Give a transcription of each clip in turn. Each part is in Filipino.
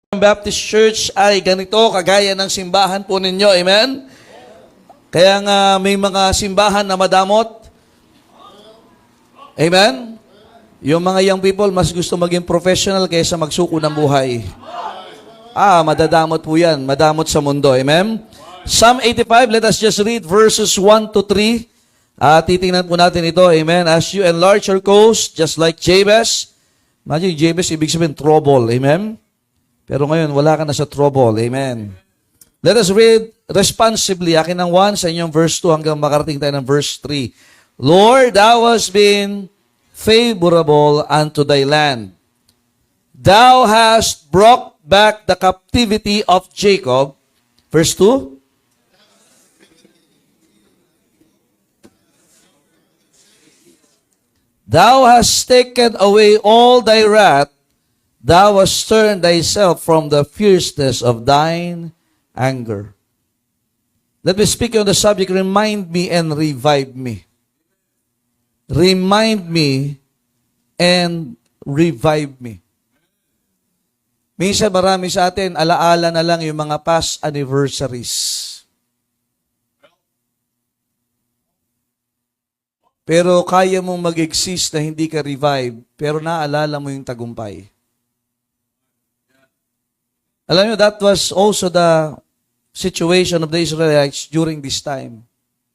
Baptist Church ay ganito, kagaya ng simbahan po ninyo. Amen? Kaya nga may mga simbahan na madamot. Amen? Yung mga young people, mas gusto maging professional kaysa magsuko ng buhay. Madadamot po yan. Madamot sa mundo. Amen? Psalm 85, let us just read verses 1 to 3. Titingnan po natin ito. Amen? As you enlarge your coast, just like Jabez. Imagine, Jabez, ibig sabihin, trouble. Amen? Pero ngayon, wala ka na sa trouble. Amen. Let us read responsibly. Akin ng 1 sa inyong verse 2 hanggang makarating tayo ng verse 3. Lord, thou hast been favorable unto thy land. Thou hast brought back the captivity of Jacob. Verse 2. Thou hast taken away all thy wrath. Thou hast turned thyself from the fierceness of thine anger. Let me speak on the subject, remind me and revive me. Remind me and revive me. Minsan marami sa atin, alaala na lang yung mga past anniversaries. Pero kaya mong mag-exist na hindi ka revive, pero naalala mo yung tagumpay. Alam niyo, that was also the situation of the Israelites during this time.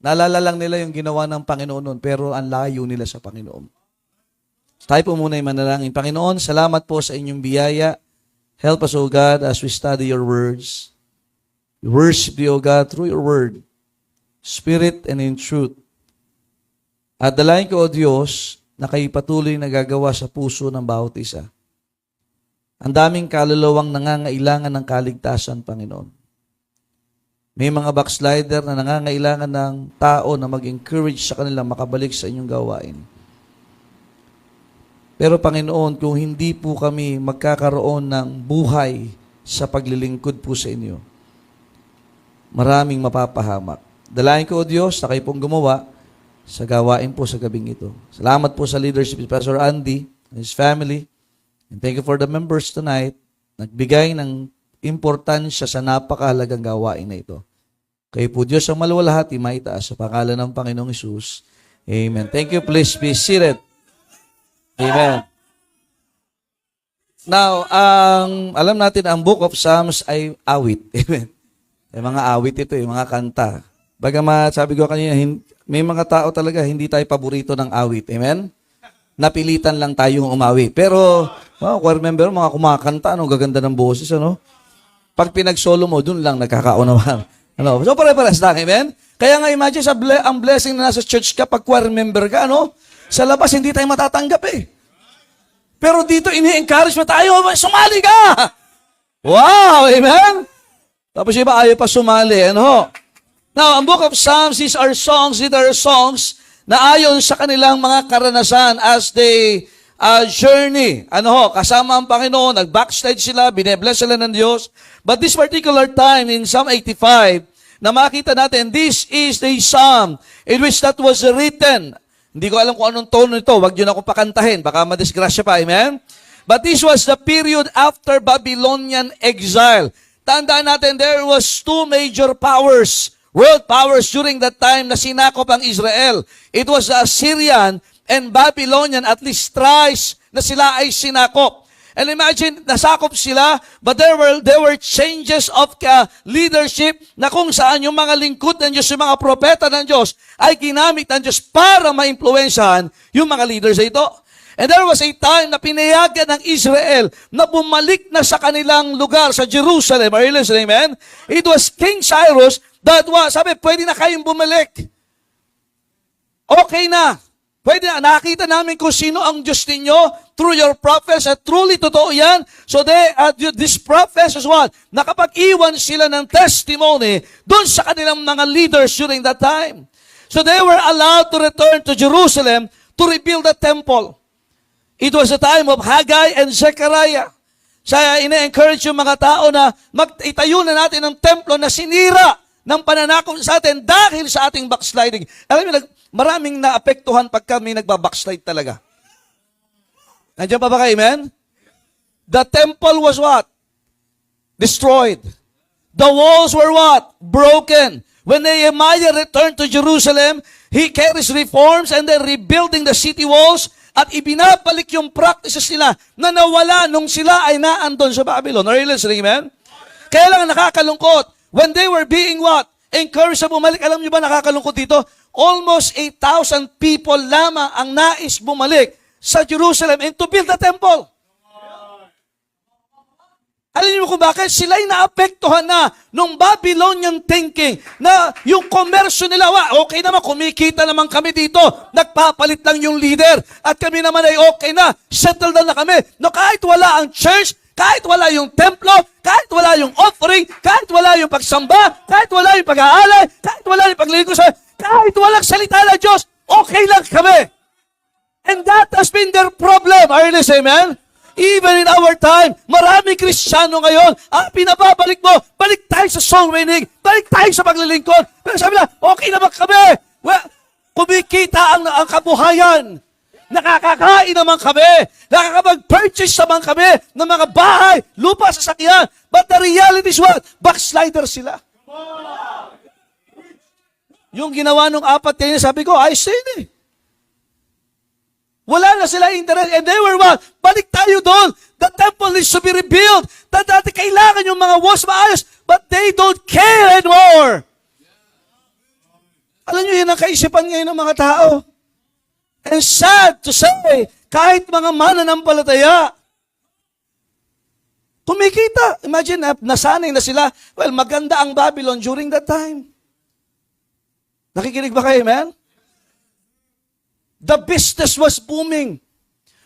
Naalala lang nila yung ginawa ng Panginoon noon, pero ang layo nila sa Panginoon. Tayo po muna yung manalangin. Panginoon, salamat po sa inyong biyaya. Help us, O God, as we study your words. We worship you, O God, through your word, spirit and in truth. At dalayan ko, O Diyos, na kayo patuloy na gagawa sa puso ng bawat isa. Ang daming kaluluwang nangangailangan ng kaligtasan, Panginoon. May mga backslider na nangangailangan ng tao na mag-encourage sa kanila makabalik sa inyong gawain. Pero Panginoon, kung hindi po kami magkakaroon ng buhay sa paglilingkod po sa inyo, maraming mapapahamak. Dalayan ko, O Diyos, na kayo pong gumawa sa gawain po sa gabing ito. Salamat po sa leadership ni Pastor Andy and his family. And thank you for the members tonight. Nagbigay ng importansya sa napakahalagang gawain na ito. Kayo po Diyos ang maluwalhati, maitaas sa pangalan ng Panginoong Hesus. Amen. Thank you. Please be seated. Amen. Now, alam natin ang Book of Psalms ay awit. Amen. May mga awit ito, yung mga kanta. Bagamat sabi ko kanina, may mga tao talaga hindi tayo paborito ng awit. Amen? Napilitan lang tayong umawit. Pero, choir member, mga kumakanta, gaganda ng boses, Pag pinag-solo mo, dun lang nagkakaunawaan. So, pare-pares lang, amen? Kaya nga, imagine, ang blessing na nasa church ka, pag choir member ka, sa labas, hindi tayo matatanggap, Pero dito, ini-encourage mo tayo, sumali ka! Wow, amen? Tapos iba, ayaw pa sumali, Now, ang Book of Psalms, these are songs na ayon sa kanilang mga karanasan as they journey. Kasama ang Panginoon, nag-backslide sila, binebless sila ng Diyos. But this particular time in Psalm 85, na makita natin, this is the Psalm in which that was written. Hindi ko alam kung anong tono nito, wag yun ako pakantahin, baka madisgrasya pa, amen? But this was the period after Babylonian exile. Tandaan natin, there was two major powers, world powers during that time na sinakop ang Israel. It was the Assyrian and Babylonian, at least thrice na sila ay sinakop. And imagine, nasakop sila, but there were changes of leadership na kung saan yung mga lingkod ng Diyos, yung mga propeta ng Diyos, ay ginamit ng Diyos para maimpluwensyahan yung mga leaders ito. And there was a time na pinayagan ng Israel na bumalik na sa kanilang lugar, sa Jerusalem. Are you listening, man? It was King Cyrus that sabi, pwede na kayong bumalik. Okay na. Pwede na. Nakita namin kung sino ang Diyos ninyo through your prophets at truly totoo yan. So these prophets as well, nakapag-iwan sila ng testimony doon sa kanilang mga leaders during that time. So they were allowed to return to Jerusalem to rebuild the temple. It was the time of Haggai and Zechariah. Saya ina-encourage yung mga tao na itayo na natin ang templo na sinira ng pananakop sa atin dahil sa ating backsliding. Alam mo, maraming naapektuhan pagka may nagbabackslide talaga. Nandiyan pa ba kayo, amen? The temple was what? destroyed. The walls were what? Broken. When Nehemiah returned to Jerusalem, he carries reforms and they're rebuilding the city walls at ibinabalik yung practices nila na nawala nung sila ay naandun sa Babylon. Are you listening, man? Kaya lang nakakalungkot. When they were being what? Encouraged na bumalik. Alam niyo ba nakakalungkot dito? Almost 8,000 people lamang ang nais bumalik sa Jerusalem and to build the temple. Alam niyo kung bakit? Sila'y naapektuhan na nung Babylonian thinking na yung komersyo nila, okay naman, kumikita naman kami dito, nagpapalit lang yung leader, at kami naman ay okay na, settled na kami. No, kahit wala ang church, kahit wala yung templo, kahit wala yung offering, kahit wala yung pagsamba, kahit wala yung pag-aalay, kahit wala yung paglilingkod sa, kahit walang salita ng Diyos, okay lang kami. And that has been their problem. Are you listening, man? Even in our time, marami Kristiyano ngayon, pinababalik mo, balik tayo sa soul winning, balik tayo sa paglilingkod. Pero sabi na, okay naman kami. Well, kumikita ang kabuhayan. Nakakakain naman kami. Nakakapag-purchase naman kami ng mga bahay, lupa, sasakyan. But the reality is what? Backslider sila. Yung ginawa nung apat kayo, sabi ko, I sin eh. Wala na sila interest. And they were what? Balik tayo doon. The temple needs to be rebuilt. Dati kailangan yung mga walls maayos. But they don't care anymore. Alam nyo, yun ang kaisipan ngayon ng mga tao. And sad to say, kahit mga mananampalataya, kumikita. Imagine, nasanay na sila. Well, maganda ang Babylon during that time. Nakikinig ba kayo, man? The business was booming.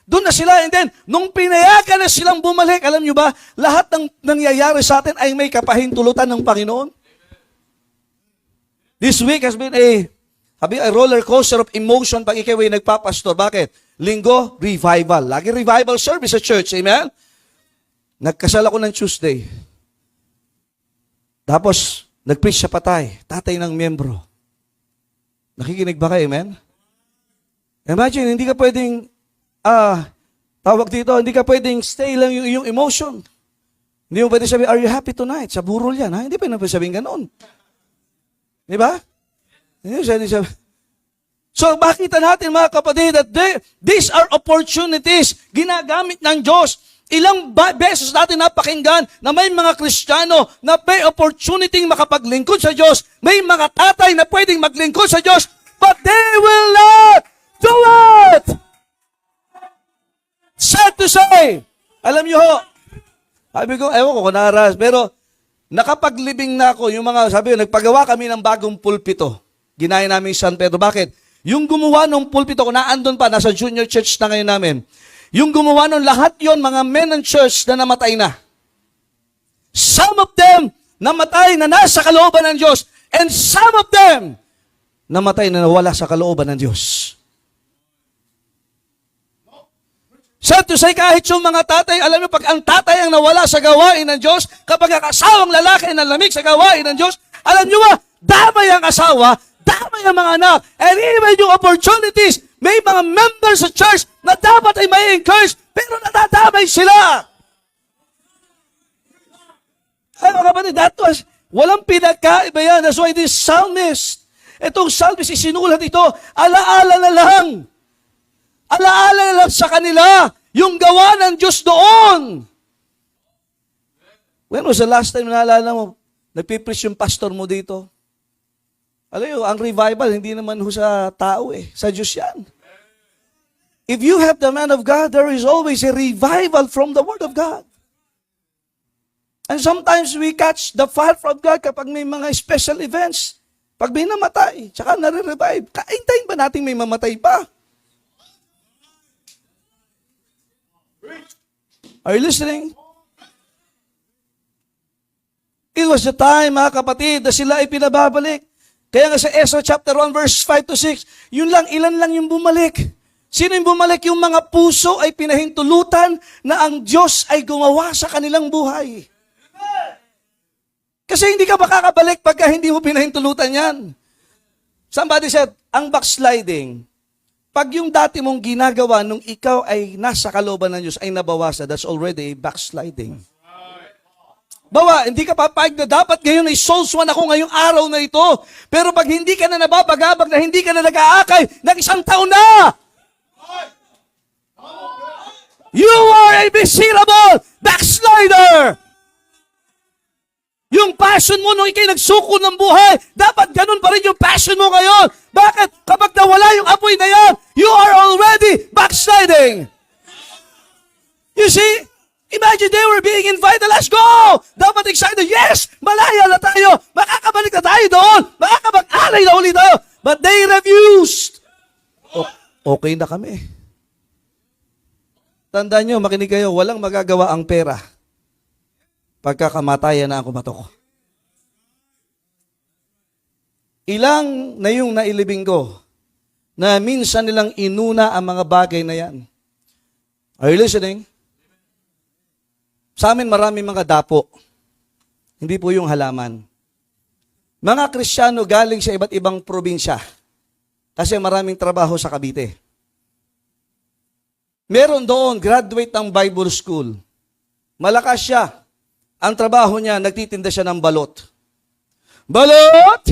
Doon na sila, and then, nung pinayagan na silang bumalik, alam nyo ba, lahat ng nangyayari sa atin ay may kapahintulutan ng Panginoon. This week has been a roller coaster of emotion pag ikaw ay nagpapastor. Bakit? Linggo, revival. Lagi revival service sa church. Amen? Nagkasal ako ng Tuesday. Tapos, nag-preach sa patay. Tatay ng miyembro. Nakikinig ba kayo, amen? Imagine, hindi ka pwedeng, tawag dito, hindi ka pwedeng stay lang yung emotion. Hindi mo pwedeng sabihin, are you happy tonight? Sa burol yan, ha? Hindi pwedeng sabihin ganun. Di ba? Hindi sabihin. So, makita natin mga kapatid that these are opportunities ginagamit ng Diyos. Ilang beses natin napakinggan na may mga Kristiyano na may opportunity makapaglingkod sa Diyos. May mga tatay na pwedeng maglingkod sa Diyos, but they will not do it! Sad to say, alam nyo ho, sabi ko, ewan ko kung nakaras, pero nakapaglibing na ako, yung mga, sabi ko, nagpagawa kami ng bagong pulpito. Ginaya namin San Pedro. Bakit? Yung gumawa ng pulpito, kung naandun pa, nasa junior church na ngayon namin, yung gumawa ng lahat yon mga men ng church na namatay na. Some of them, namatay na nasa kalooban ng Diyos, and some of them, namatay na nawala sa kalooban ng Diyos. Sad to say, kahit yung mga tatay, alam mo, pag ang tatay ang nawala sa gawain ng Diyos, kapag ang asawang lalaki ay nalamig sa gawain ng Diyos, alam nyo ba, damay ang asawa, damay ang mga anak, and even yung opportunities, may mga members sa church na dapat ay may encourage, pero natadamay sila. Ay mga kapatid, that was, walang pinagkaiba yan. That's why this psalmist, itong psalmist isinulat ito, alaala na lang. Alaala na lang sa kanila yung gawa ng Diyos doon. When was the last time naalala mo, nagpipreach yung pastor mo dito? Alam mo, ang revival, hindi naman ho sa tao sa Diyos yan. If you have the man of God, there is always a revival from the Word of God. And sometimes we catch the fire from God kapag may mga special events. Pag may namatay, tsaka nare-revive. Kaintayin ba natin may mamatay pa? Are you listening? It was the time, mga kapatid, na sila ay pinababalik. Kaya nga sa Ezra chapter 1, verse 5 to 6, ilan lang yung bumalik. Sino yung bumalik? Yung mga puso ay pinahintulutan na ang Diyos ay gumawa sa kanilang buhay. Kasi hindi ka makakabalik pagka hindi mo pinahintulutan yan. Somebody said, ang backsliding, pag yung dati mong ginagawa nung ikaw ay nasa kalooban ng Diyos ay nabawasan, that's already a backsliding. Bawa, hindi ka papayag na dapat ngayon ay souls one ako ngayong araw na ito. Pero pag hindi ka na nababagabag, na hindi ka na nag-aakay, ng isang taon na, you are a miserable backslider! Yung passion mo nung ikay nagsuko ng buhay, dapat ganun pa rin yung passion mo ngayon. Bakit? Kapag nawala yung apoy na yan, you are already backsliding. You see? Imagine they were being invited, let's go! Dapat excited, yes! Malaya na tayo! Makakabalik na tayo doon! Makakapag-alay na ulit tayo! But they refused. Okay na kami. Tandaan nyo, makinig kayo, walang magagawa ang pera pagkakamatayan na ang kumatok. Ilang na yung nailibing ko na minsan nilang inuna ang mga bagay na yan. Are you listening? Sa amin maraming mga dapo. Hindi po yung halaman. Mga Kristiyano galing sa iba't ibang probinsya kasi maraming trabaho sa Cavite. Meron doon, graduate ng Bible School. Malakas siya. Ang trabaho niya, nagtitinda siya ng balot. Balot!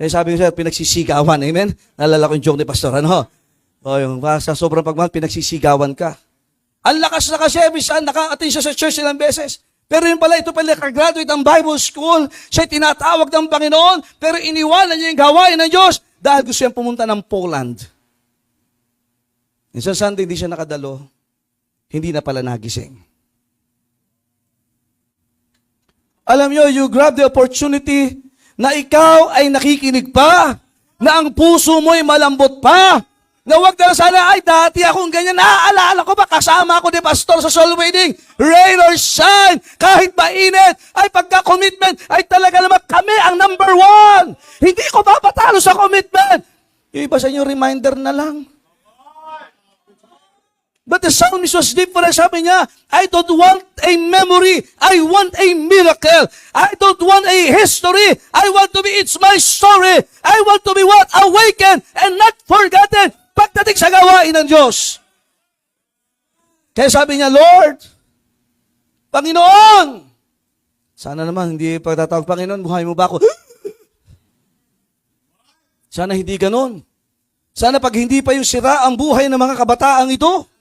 Eh sabi ko siya, pinagsisigawan. Amen? Nalala ko yung joke ni Pastor. Ano? O yung sa sobrang pagmahal, pinagsisigawan ka. Ang lakas na kasi, bisan naka-attend siya sa church ilang beses. Pero yun pala, ito pala, graduate ng Bible School. Siya tinatawag ng Panginoon, pero iniwanan niya yung gawain ng Diyos dahil gusto siyang pumunta ng Poland. Isang Sunday, hindi siya nakadalo. Hindi na pala nagising. Alam nyo, you grab the opportunity na ikaw ay nakikinig pa, na ang puso mo ay malambot pa, na wag na sana, ay dati akong ganyan, naaalala ko ba, kasama ako ni Pastor sa soul winning, rain or shine, kahit mainit, ay pagka-commitment, ay talaga naman kami ang number one. Hindi ko papatalo sa commitment. Yung iba sa inyo, reminder na lang. But the psalmist was different. Sabi niya, I don't want a memory. I want a miracle. I don't want a history. I want to be, it's my story. I want to be what? Awakened and not forgotten. Pagdating sa gawain ng Diyos. Kaya sabi niya, Lord, Panginoon, sana naman hindi pagtatawag, Panginoon, buhay mo ba ako? Sana hindi ganun. Sana pag hindi pa yung sira ang buhay ng mga kabataang ito,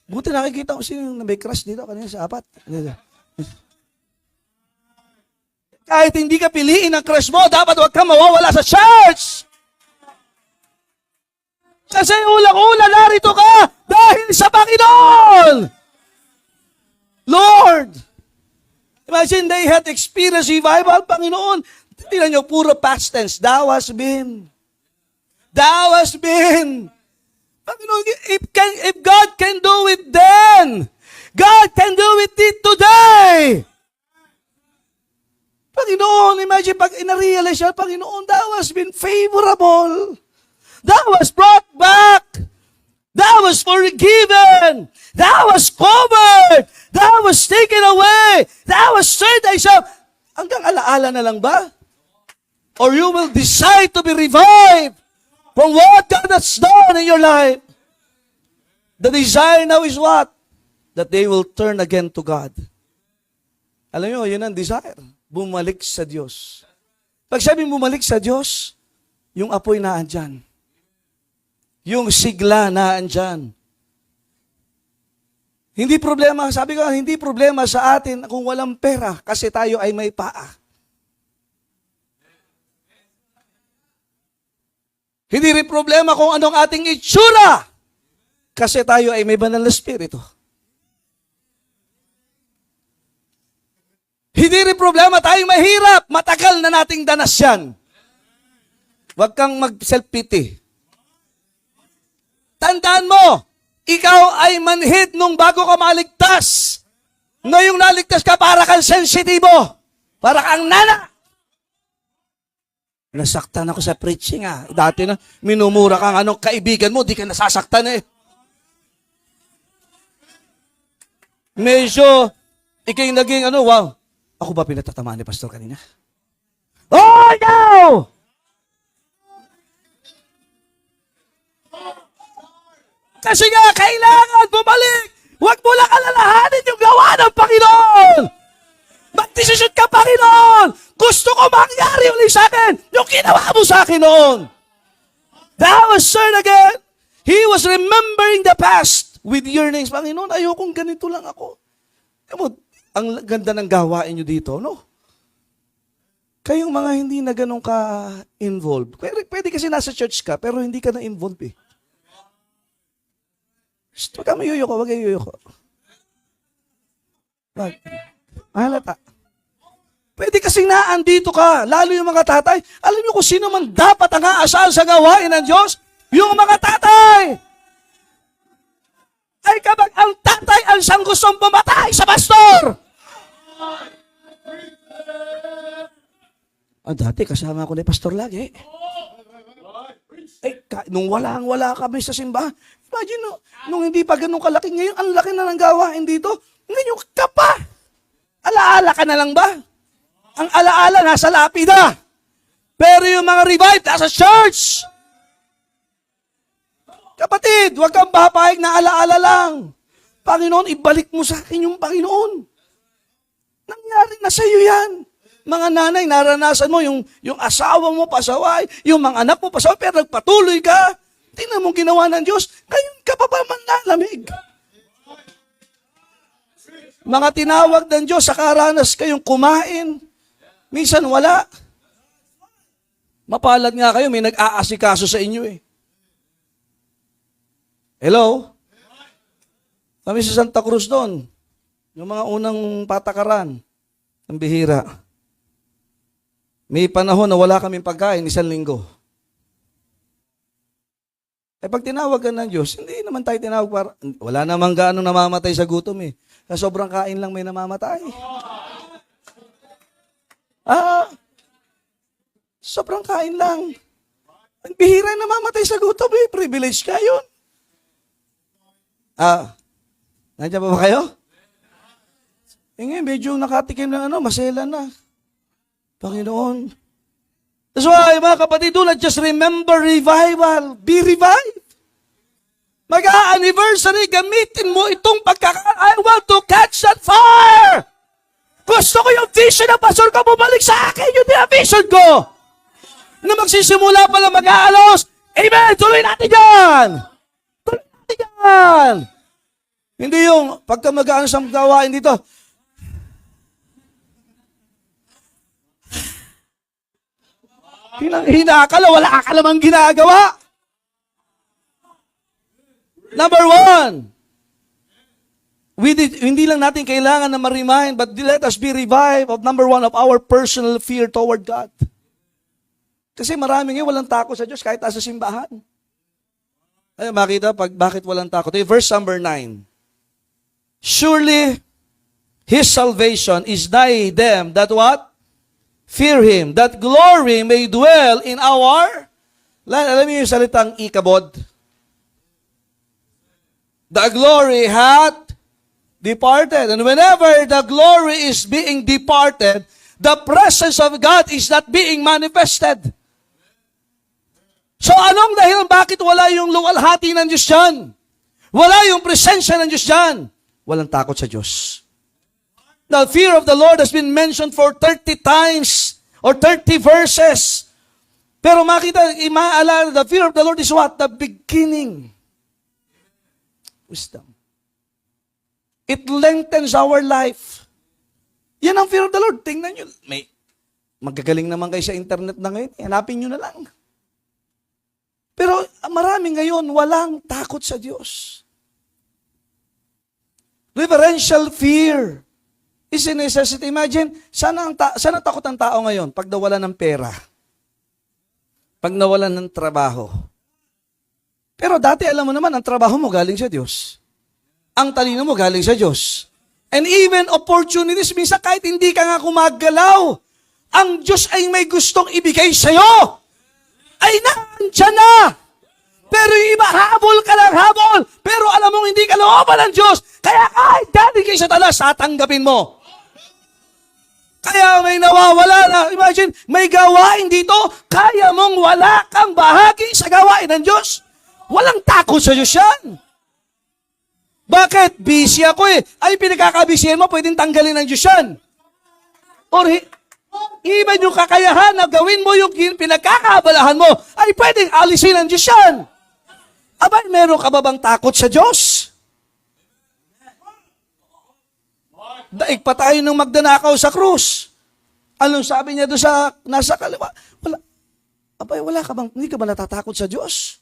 buti nakikita ko sino yung may crush dito kanina sa apat. Kahit hindi ka piliin ang crush mo, dapat huwag kang mawawala sa church. Kasi ulang-una narito ka dahil sa Panginoon. Lord, imagine they had experienced revival, Panginoon. Tingnan nyo, puro past tense. Thou hast been. Thou hast been. Panginoon, if God can do it then, God can do it today. Panginoon, imagine pag inarealize siya, Panginoon, thou hast been favorable. Thou was brought back. Thou was forgiven. Thou was covered. Thou was taken away. Thou was turned thyself. Hanggang alaala na lang ba? Or you will decide to be revived from what God has done in your life. The desire now is what? That they will turn again to God. Alam nyo, yun ang desire. Bumalik sa Diyos. Pag sabi bumalik sa Diyos, yung apoy na andyan. Yung sigla na andyan. Hindi problema, sabi ko, hindi problema sa atin kung walang pera kasi tayo ay may paa. Hindi rin problema kung anong ating itsura kasi tayo ay may banal na spirito. Hindi rin problema tayo mahirap, matagal na nating danas yan. Huwag kang mag-self-pity. Tandaan mo, ikaw ay manhid nung bago ka maligtas. Ngayong naligtas ka, para kang sensitibo. Para kang nana. Nasaktan ako sa preaching Dati na, minumura kang anong kaibigan mo, di ka nasasaktan Medyo, ikay naging wow. Ako ba pinatatamaan ni Pastor kanina? Oh, no! Kasi nga, kailangan bumalik Huwag mo lang alalahanin yung gawa ng Panginoon. Magdesisyon ka, Panginoon. Gusto ko mangyari ulit sa akin yung ginawa mo sa akin noon. Thou was born again. He was remembering the past with yearnings. Panginoon, ayokong ganito lang ako. Ang ganda ng gawain nyo dito, no? Kayong mga hindi na ganun ka-involved. Pwede kasi nasa church ka, pero hindi ka na-involved eh. Huwag ka mayuyoko, huwag kayo yuyoko. Wag. Mahalata. Pwede kasi naandito ka, lalo yung mga tatay. Alam niyo kung sino man dapat ang aasahan sa gawain ng Diyos? Yung mga tatay! Ay kapag ang tatay ang siyang gustong pumatay sa pastor! Dati kasama ko ni pastor lagi. Nung wala kami sa simbahan, imagine, nung hindi pa ganun kalaki, ngayon ang laki na ng gawain dito, ngayon ka pa! Alaala ka na lang ba? Ang alaala nasa lapida. Pero yung mga revived nasa church. Kapatid, huwag kang papayag na alaala lang. Panginoon, ibalik mo sa akin yung Panginoon. Nangyari na sa iyo yan. Mga nanay, naranasan mo yung asawa mo pasaway, yung mga anak mo pasaway, pero nagpatuloy ka. Tingnan mo ginawa ng Diyos, ngayon ka pa ba manlalamig? Mga tinawag ng Diyos, sakaranas kayong kumain. Minsan wala. Mapalad nga kayo, may nag-aasikaso sa inyo eh. Hello? Kami sa Santa Cruz doon. Yung mga unang patakaran. Ang bihira. May panahon na wala kaming pagkain, 1 linggo. Pag tinawag ka ng Diyos, hindi naman tayo tinawag para, wala namang gaano namamatay sa gutom eh. Sa sobrang kain lang may namamatay. Sobrang kain lang. Ang bihira na namamatay sa gutom eh. Privilege ka yun. Nandiyan pa ba kayo? Ngayon, medyo nakatikim ng masela na. Panginoon. That's why, mga kapatid, do not just remember revival. Be revived. Mag-a-anniversary, gamitin mo itong I want to catch that fire. Gusto ko yung vision ng pastor ko, bumalik sa akin yung vision ko. Na magsisimula pa lang mag-aalos. Amen! Tuloy natin yan! Tuloy natin yan! Hindi yung pagka mag-aalos ang gawain dito, hinakala, wala ka namang ginagawa. Number 1, hindi lang natin kailangan na ma-remind, but let us be revived of number 1 of our personal fear toward God. Kasi marami ngayon walang takot sa Diyos kahit nasa simbahan. Ay, makita bakit walang takot. Verse number 9. Surely, His salvation is nigh them that what? Fear Him, that glory may dwell in our, alam niyo yung salitang ikabod? The glory hath departed. And whenever the glory is being departed, the presence of God is not being manifested. So anong dahilan bakit wala yung luwalhati ng Diyos dyan? Wala yung presensya ng Diyos dyan? Walang takot sa Diyos. The fear of the Lord has been mentioned for 30 times or 30 verses. Pero makita, imaalala, the fear of the Lord is what? The beginning. Wisdom. It lengthens our life. Yan ang fear of the Lord. Tingnan nyo. Magagaling naman kayo sa internet na ngayon. Hanapin nyo na lang. Pero marami ngayon walang takot sa Diyos. Reverential fear is a necessity. Imagine, sana takot ang tao ngayon pag nawalan ng pera? Pag nawalan ng trabaho? Pero dati, alam mo naman, ang trabaho mo galing sa Diyos. Ang talino mo galing sa Diyos. And even opportunities, minsan kahit hindi ka nga kumagalaw, ang Diyos ay may gustong ibigay sa'yo. Ay nandiyan na! Pero yung iba, habol ka lang, habol! Pero alam mo, hindi ka looban ng Diyos. Kaya kahit galing kayo sa talas, tatanggapin mo. Kaya may nawawala na. Imagine, may gawain dito, kaya mong wala kang bahagi sa gawain ng Diyos. Walang takot sa Diyos yan. Bakit? Busy ako eh. Ay, pinagkakabisihan mo, pwedeng tanggalin ng Diyos yan. Or, even yung kakayahan na gawin mo yung pinagkakaabalahan mo, ay pwedeng alisin ng Diyos yan. Abay, meron ka ba bang takot sa Diyos? Daig pa tayo ng magdanakaw sa krus. Anong sabi niya doon sa nasa kaliwa? Wala. Abay, hindi ka ba natatakot sa Diyos?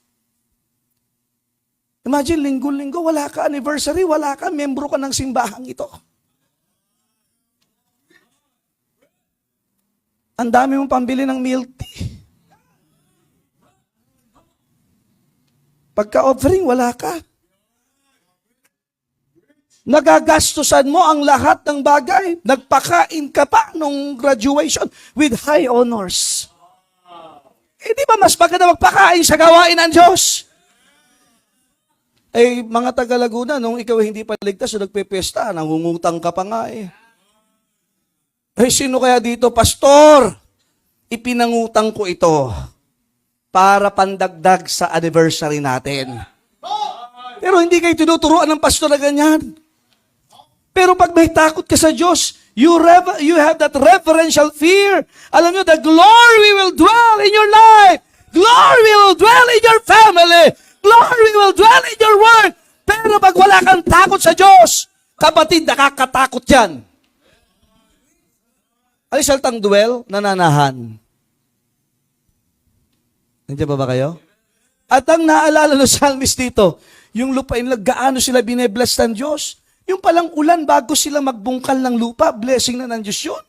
Imagine, linggo-linggo, wala ka anniversary, wala ka, membro ka ng simbahang ito. Ang dami mong pambili ng milk tea. Pagka-offering, wala ka. Nagagastusan mo ang lahat ng bagay. Nagpakain ka pa nung graduation with high honors. Eh, di ba mas maganda magpakain sa gawain ng Diyos? Eh, mga taga-Laguna, nung ikaw hindi pa ligtas, so nagpepesta, nangungutang ka pa nga eh. Eh, sino kaya dito, Pastor? Ipinangutang ko ito para pandagdag sa anniversary natin. Pero hindi kayo tinuturuan ng pastor na ganyan. Pero pag may takot ka sa Diyos, you have that reverential fear. Alam nyo, the glory will dwell in your life. Glory will dwell in your family. Glory will dwell in your work. Pero pag wala kang takot sa Diyos, kapatid, nakakatakot yan. Ay, saltang dwell, nananahan. Nandiyan ba kayo? At ang naalala ng psalmist dito, yung lupain nila, gaano sila binebless ng Diyos. Yung palang ulan bago sila magbungkal ng lupa, blessing na ng Diyos yun.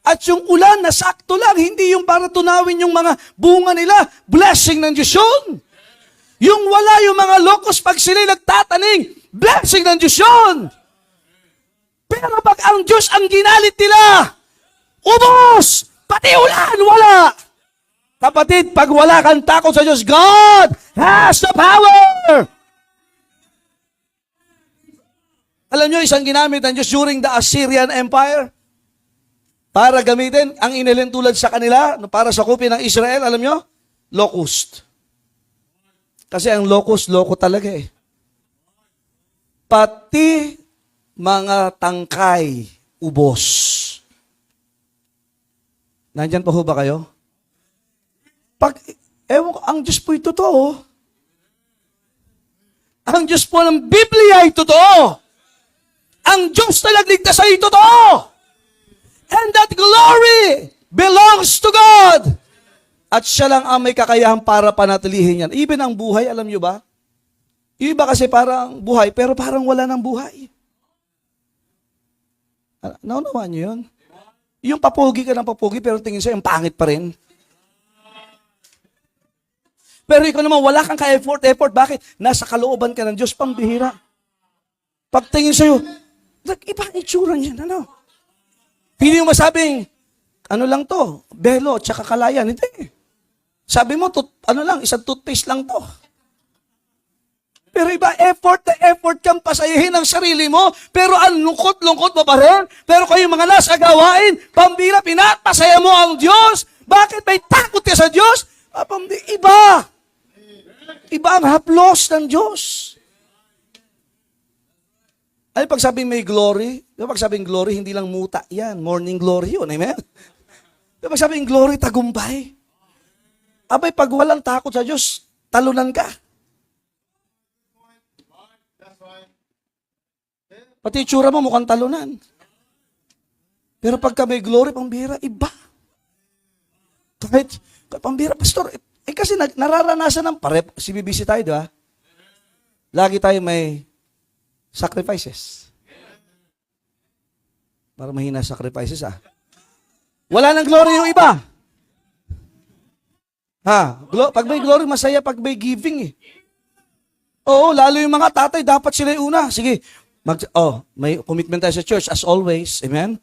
At yung ulan na sakto lang, hindi yung para tunawin yung mga bunga nila, blessing ng Diyos yun. Yung wala yung mga locust pag sila nagtataning, blessing ng Diyos yun. Pero pag ang Diyos ang ginalit nila, ubos! Pati ulan, wala! Kapatid, pag wala kang takot sa Diyos, God has the power! Alam nyo, isang ginamit ng Diyos during the Assyrian Empire para gamitin ang inilin tulad sa kanila para sakupin ng Israel, alam nyo? Locust. Kasi ang locust, loko talaga eh. Pati mga tangkay, ubos. Nandyan pa ho ba kayo? Ang Diyos po'y totoo. Ang Diyos po ng Biblia ay totoo. Ang Diyos na nagligtas ay totoo. And that glory belongs to God. At siya lang ang may kakayahan para panatilihin yan. Even ang buhay, alam nyo ba? Yung iba kasi parang buhay, pero parang wala ng buhay. Naunawaan nyo yun? Yung papogi ka ng papogi, pero tingin sa'yo, yung pangit pa rin. Pero ikaw naman, wala kang ka-effort. Bakit? Nasa kalooban ka ng Diyos, pambihira. Pagtingin sa'yo, iba ang itsura niyan, ano? Hindi mo masabing, ano lang to, belo, tsaka kalayan. Hindi. Sabi mo, isang toothpaste lang to. Pero iba, effort kang pasayahin ang sarili mo, pero ang lungkot-lungkot mo pa rin. Pero kayong mga nasa gawain, pambira, pinapasaya mo ang Diyos. Bakit may takot ka sa Diyos? Iba. Iba ang haplos ng Diyos. Ay, pag sabing may glory, pag sabing glory, hindi lang muta yan. Morning glory yun, amen? Pag sabing glory, tagumpay. Abay, pag walang takot sa Diyos, talunan ka. Pati itsura mo mukhang talunan. Pero pagka may glory, pambira, iba. Kahit pambira, pastor, kasi nararanasan ng si BBC tayo, di ba? Lagi tayo may sacrifices. Para mahina sacrifices, Wala nang glory yung iba. Pag may glory, masaya pag may giving, Oo, lalo yung mga tatay, dapat sila yung una. Sige, may commitment tayo sa church, as always. Amen?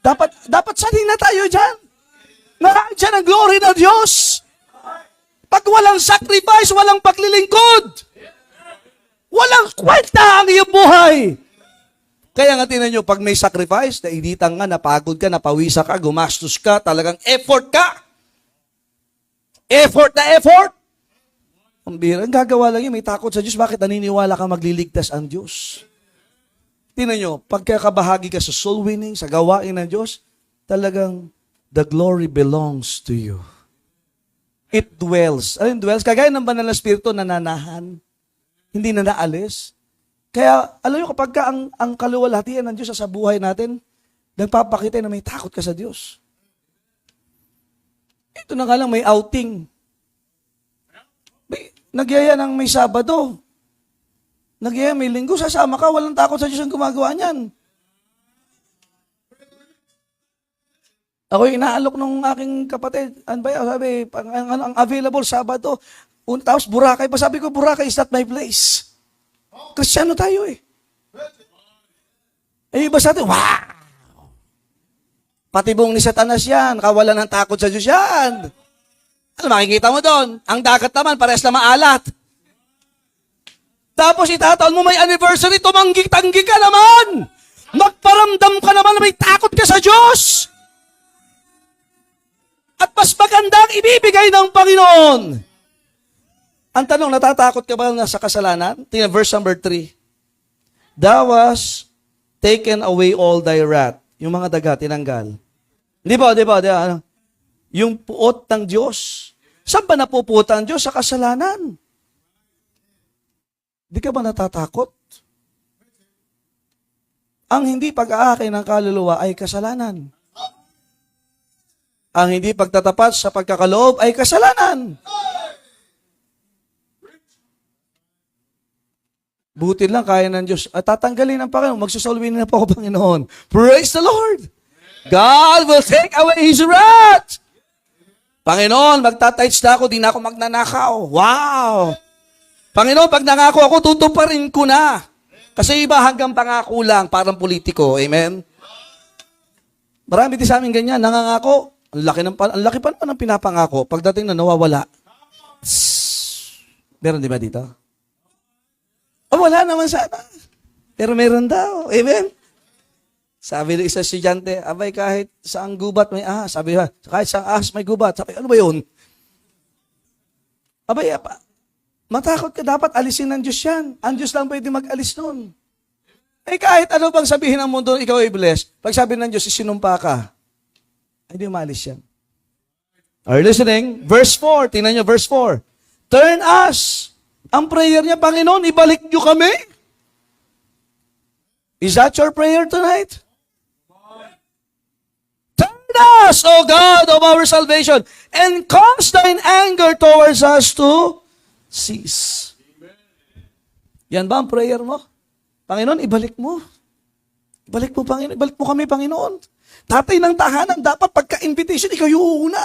Dapat sanin na tayo dyan. Dyan ang glory ng Diyos. Pag walang sacrifice, walang paglilingkod. Walang kwenta ang iyong buhay. Kaya nga tinan nyo, pag may sacrifice, nainitan nga, napagod ka, napawisa ka, gumastos ka, talagang effort ka. Effort na effort. Ang bihira. Ang gagawa lang yun, may takot sa Diyos. Bakit naniniwala ka magliligtas ang Diyos? Tingnan nyo, pagkakabahagi ka sa soul winning, sa gawain ng Diyos, talagang the glory belongs to you. It dwells. Ano yung dwells? Kagaya ng banal na spirito, nananahan. Hindi na naalis. Kaya, alam nyo, kapag ang kaluwalhatian ng Diyos sa buhay natin, nagpapakita na may takot ka sa Diyos. Ito na nga lang, may outing. Nagyaya ng may Sabado. Nagyaya may Linggo, sasama ka, walang takot sa Diyos ang gumagawa niyan. Ako yung inaalok ng aking kapatid. Ano ba yan? Sabi, ang available Sabado. Tapos Boracay pa. Sabi ko, Boracay is not my place. Kristiyano tayo eh. Eh, iba sa atin, wow! Patibong ni Satanas yan. Kawalan ng takot sa Diyos yan. Ano makikita mo doon? Ang dagat naman, parehas na maalat. Tapos itataon mo may anniversary, tumanggi-tanggi ka naman. Magparamdam ka naman na may takot ka sa Diyos. At mas magandang ibibigay ng Panginoon. Ang tanong, natatakot ka ba na sa kasalanan? Tingnan, verse number 3. Thou was taken away all thy wrath. Yung mga daga, tinanggal. Di ba? Ano? Yung puot ng Diyos. Saan ba napupuot ang Diyos? Sa kasalanan. Di ka ba natatakot? Ang hindi pag-aakay ng kaluluwa ay kasalanan. Ang hindi pagtatapat sa pagkakaloob ay kasalanan. Buti lang kaya ng Diyos. At tatanggalin ng Panginoon. Magsusolwin na po ako, Panginoon. Praise the Lord! God will take away His wrath! Panginoon, magtatights na ako, di na ako magnanakaw. Wow! Panginoon, pag nangako ako, tutuparin ko na. Kasi iba hanggang pangako lang, parang politiko. Amen? Marami din sa amin ganyan, nangangako. Ang laki pa naman ng pinapangako. Pagdating na nawawala. Meron di ba dito? Oh, wala naman sana. Pero meron daw. Amen? Sabi ng isang estudyante, abay kahit saang gubat may ahas. Sabi ha, kahit saang ahas may gubat. Sabi, ano ba yun? Abay, matakot ka, dapat alisin ng Diyos yan. Ang Diyos lang pwede mag-alis nun. Eh kahit ano bang sabihin ng mundo, ikaw ay blessed. Pag sabi ng Diyos, isinumpa ka, ay di maalis yan. Are you listening? Verse 4, tingnan nyo, verse 4. Turn us. Ang prayer niya, Panginoon, ibalik nyo kami. Is that your prayer tonight? Turn us, O God of our salvation, and cause thine anger towards us to cease. Yan ba ang prayer mo? Panginoon, ibalik mo. Ibalik mo, Panginoon. Ibalik mo kami, Panginoon. Tatay ng tahanan, dapat pagka-invitation, ikaw yung una.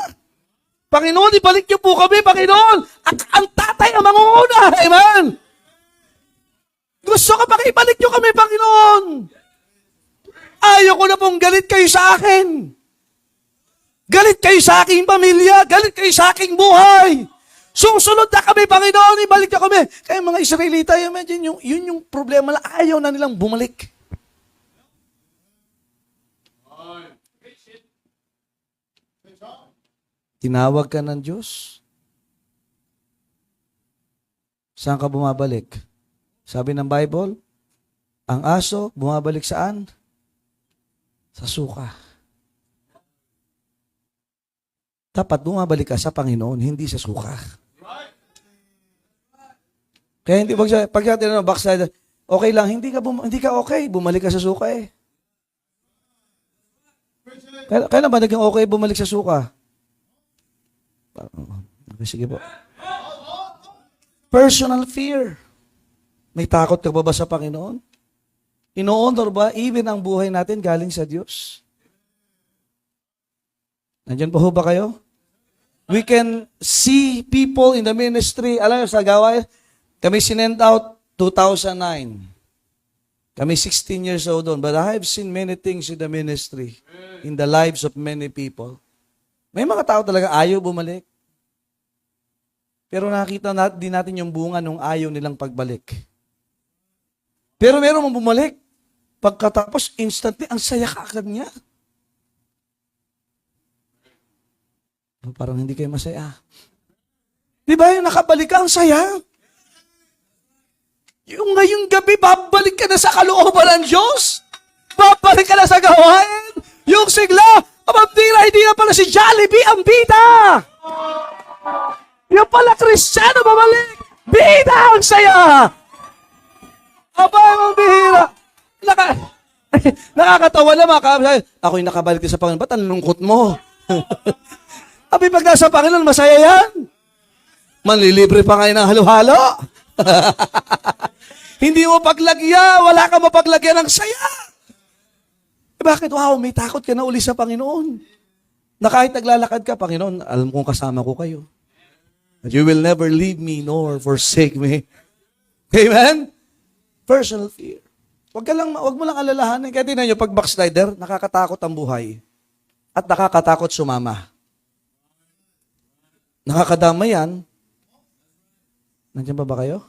Panginoon, ibalik niyo po kami, Panginoon. At ang tatay ang mangunguna. Amen. Gusto ka pa ibalik niyo kami, Panginoon. Ayaw ko na pong galit kayo sa akin. Galit kayo sa aking pamilya. Galit kayo sa aking buhay. Susunod na kami, Panginoon. Ibalik niyo kami. Kaya mga Israelita, imagine, yun yung problema. Ayaw na nilang bumalik. Tinawag ka ng Diyos. Saan ka bumabalik? Sabi ng Bible, ang aso bumabalik saan? Sa suka. Dapat bumabalik ka sa Panginoon, hindi sa suka. Kaya hindi pag natin backside, okay lang, hindi ka okay, bumalik ka sa suka eh. Kailan ba naging okay bumalik sa suka? Sige po. Personal fear. May takot ka ba sa Panginoon? Ino-honor ba even ang buhay natin galing sa Diyos? Nandiyan po ba kayo? We can see people in the ministry. Alam niyo, sa gawain, kami sinend out 2009. Kami 16 years old on. But I have seen many things in the ministry, in the lives of many people. May mga tao talaga ayaw bumalik. Pero nakita din natin yung bunga nung ayaw nilang pagbalik. Pero meron mong bumalik. Pagkatapos, instantly, ang saya ka agad niya. Parang hindi kayo masaya. Di ba yung nakabalik ka, ang saya? Yung ngayong gabi, babalik ka na sa kalooban ng Diyos. Babalik ka na sa gawain. Yung sigla, pamamtira, hindi na pala si Jollibee ang bida. Yung pala Kristiyano, babalik. Bida ang saya. Aba, ang bihira. Nakakatawa na mga kapatid. Ako'y nakabalik din sa Panginoon. Ba't ang lungkot mo? Abi, pag nasa Panginoon, masaya yan. Manlilibre pa kayo ng halo-halo. Hindi mo paglagya, wala ka mapaglagyan ng saya. Bakit? Wow, may takot ka na uli sa Panginoon. Na kahit naglalakad ka, Panginoon, alam kong kasama ko kayo. That you will never leave me nor forsake me. Amen? Personal fear. Wag mo lang alalahanin. Kaya tingnan nyo, pag backslider, nakakatakot ang buhay. At nakakatakot sumama. Nakakadama yan. Nandiyan ba kayo?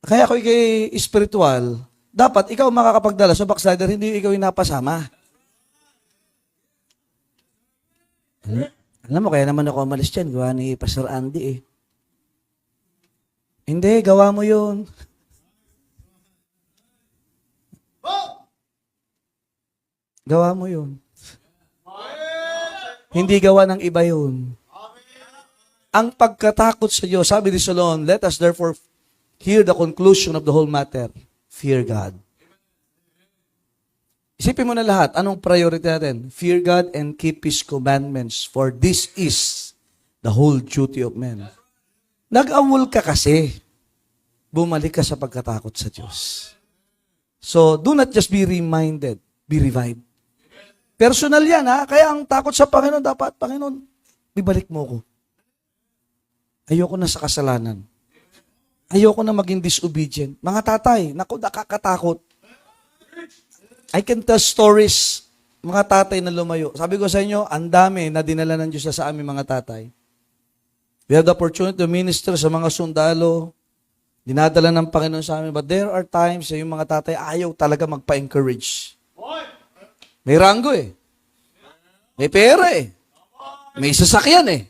Kaya ako ikay spiritual, dapat ikaw makakapagdala sa backslider, hindi ikaw yung napasama. Alam mo, kaya naman ako umalis dyan, gawa ni Pastor Andy eh. Hindi, gawa mo yun. Gawa mo yun. Hindi gawa ng iba yun. Ang pagkatakot sa Diyos, sabi ni Solomon, let us therefore hear the conclusion of the whole matter. Fear God. Isipin mo na lahat, anong priority natin? Fear God and keep His commandments, for this is the whole duty of men. Nag-awol ka kasi, bumalik ka sa pagkatakot sa Diyos. So, do not just be reminded, be revived. Personal yan, ha? Kaya ang takot sa Panginoon, dapat, Panginoon, ibalik mo ko. Ayoko na sa kasalanan. Ayoko na maging disobedient. Mga tatay, naku, nakakatakot. I can tell stories, mga tatay na lumayo. Sabi ko sa inyo, ang dami na dinala ng Diyos sa aming mga tatay. We have the opportunity to minister sa mga sundalo, dinadala ng Panginoon sa amin. But there are times na yung mga tatay ayaw talaga magpa-encourage. May ranggo eh. May pera eh. May sasakyan eh.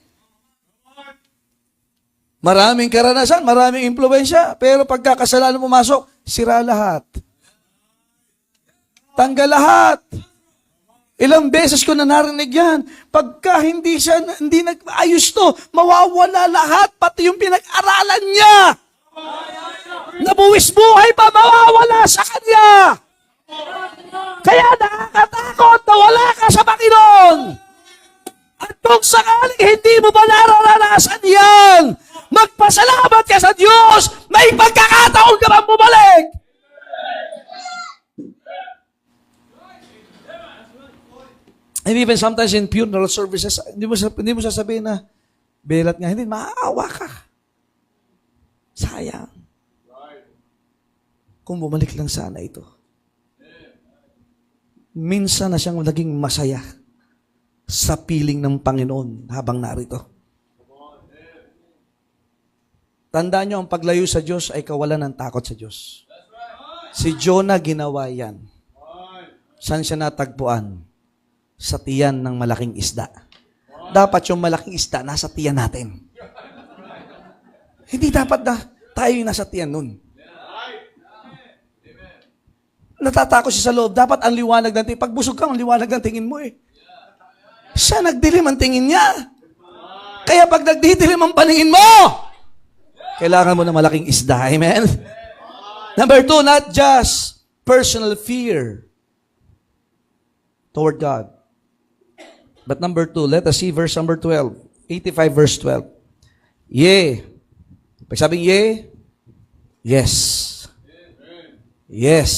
Maraming karanasan, maraming impluwensya, pero pagkakasalanan pumasok, sira lahat. Tanggal lahat. Ilang beses ko na narinig yan. Pagka hindi nag-ayos to, mawawala lahat, pati yung pinag-aralan niya. Nabuwis buhay pa, mawawala sa kanya. Kaya nakakatakot na wala ka sa Panginoon. At kung sakaling hindi mo ba nararanasan yan, magpasalamat ka sa Diyos, may pagkakataon ka bang bumalik. And even sometimes in funeral services, hindi mo sasabihin na, belat nga, hindi, maaawa ka. Sayang. Kung bumalik lang sana ito. Minsan na siyang naging masaya sa piling ng Panginoon habang narito. Tandaan nyo, ang paglayo sa Diyos ay kawalan ng takot sa Diyos. Si Jonah ginawa yan. Saan siya natagpuan? Sa tiyan ng malaking isda. Dapat yung malaking isda nasa tiyan natin. Hindi dapat na tayo yung nasa tiyan nun. Natatakot siya sa loob. Dapat ang liwanag ng tingin. Pag busog ka, ang liwanag ng tingin mo eh. Siya nagdilim ang tingin niya. Kaya pag nagdidilim ang paningin mo, kailangan mo ng malaking isda. Amen? Number 2, not just personal fear toward God. But number 2, let us see verse number 12. 85 verse 12. Yea. Pag sabing yea, yes. Yes.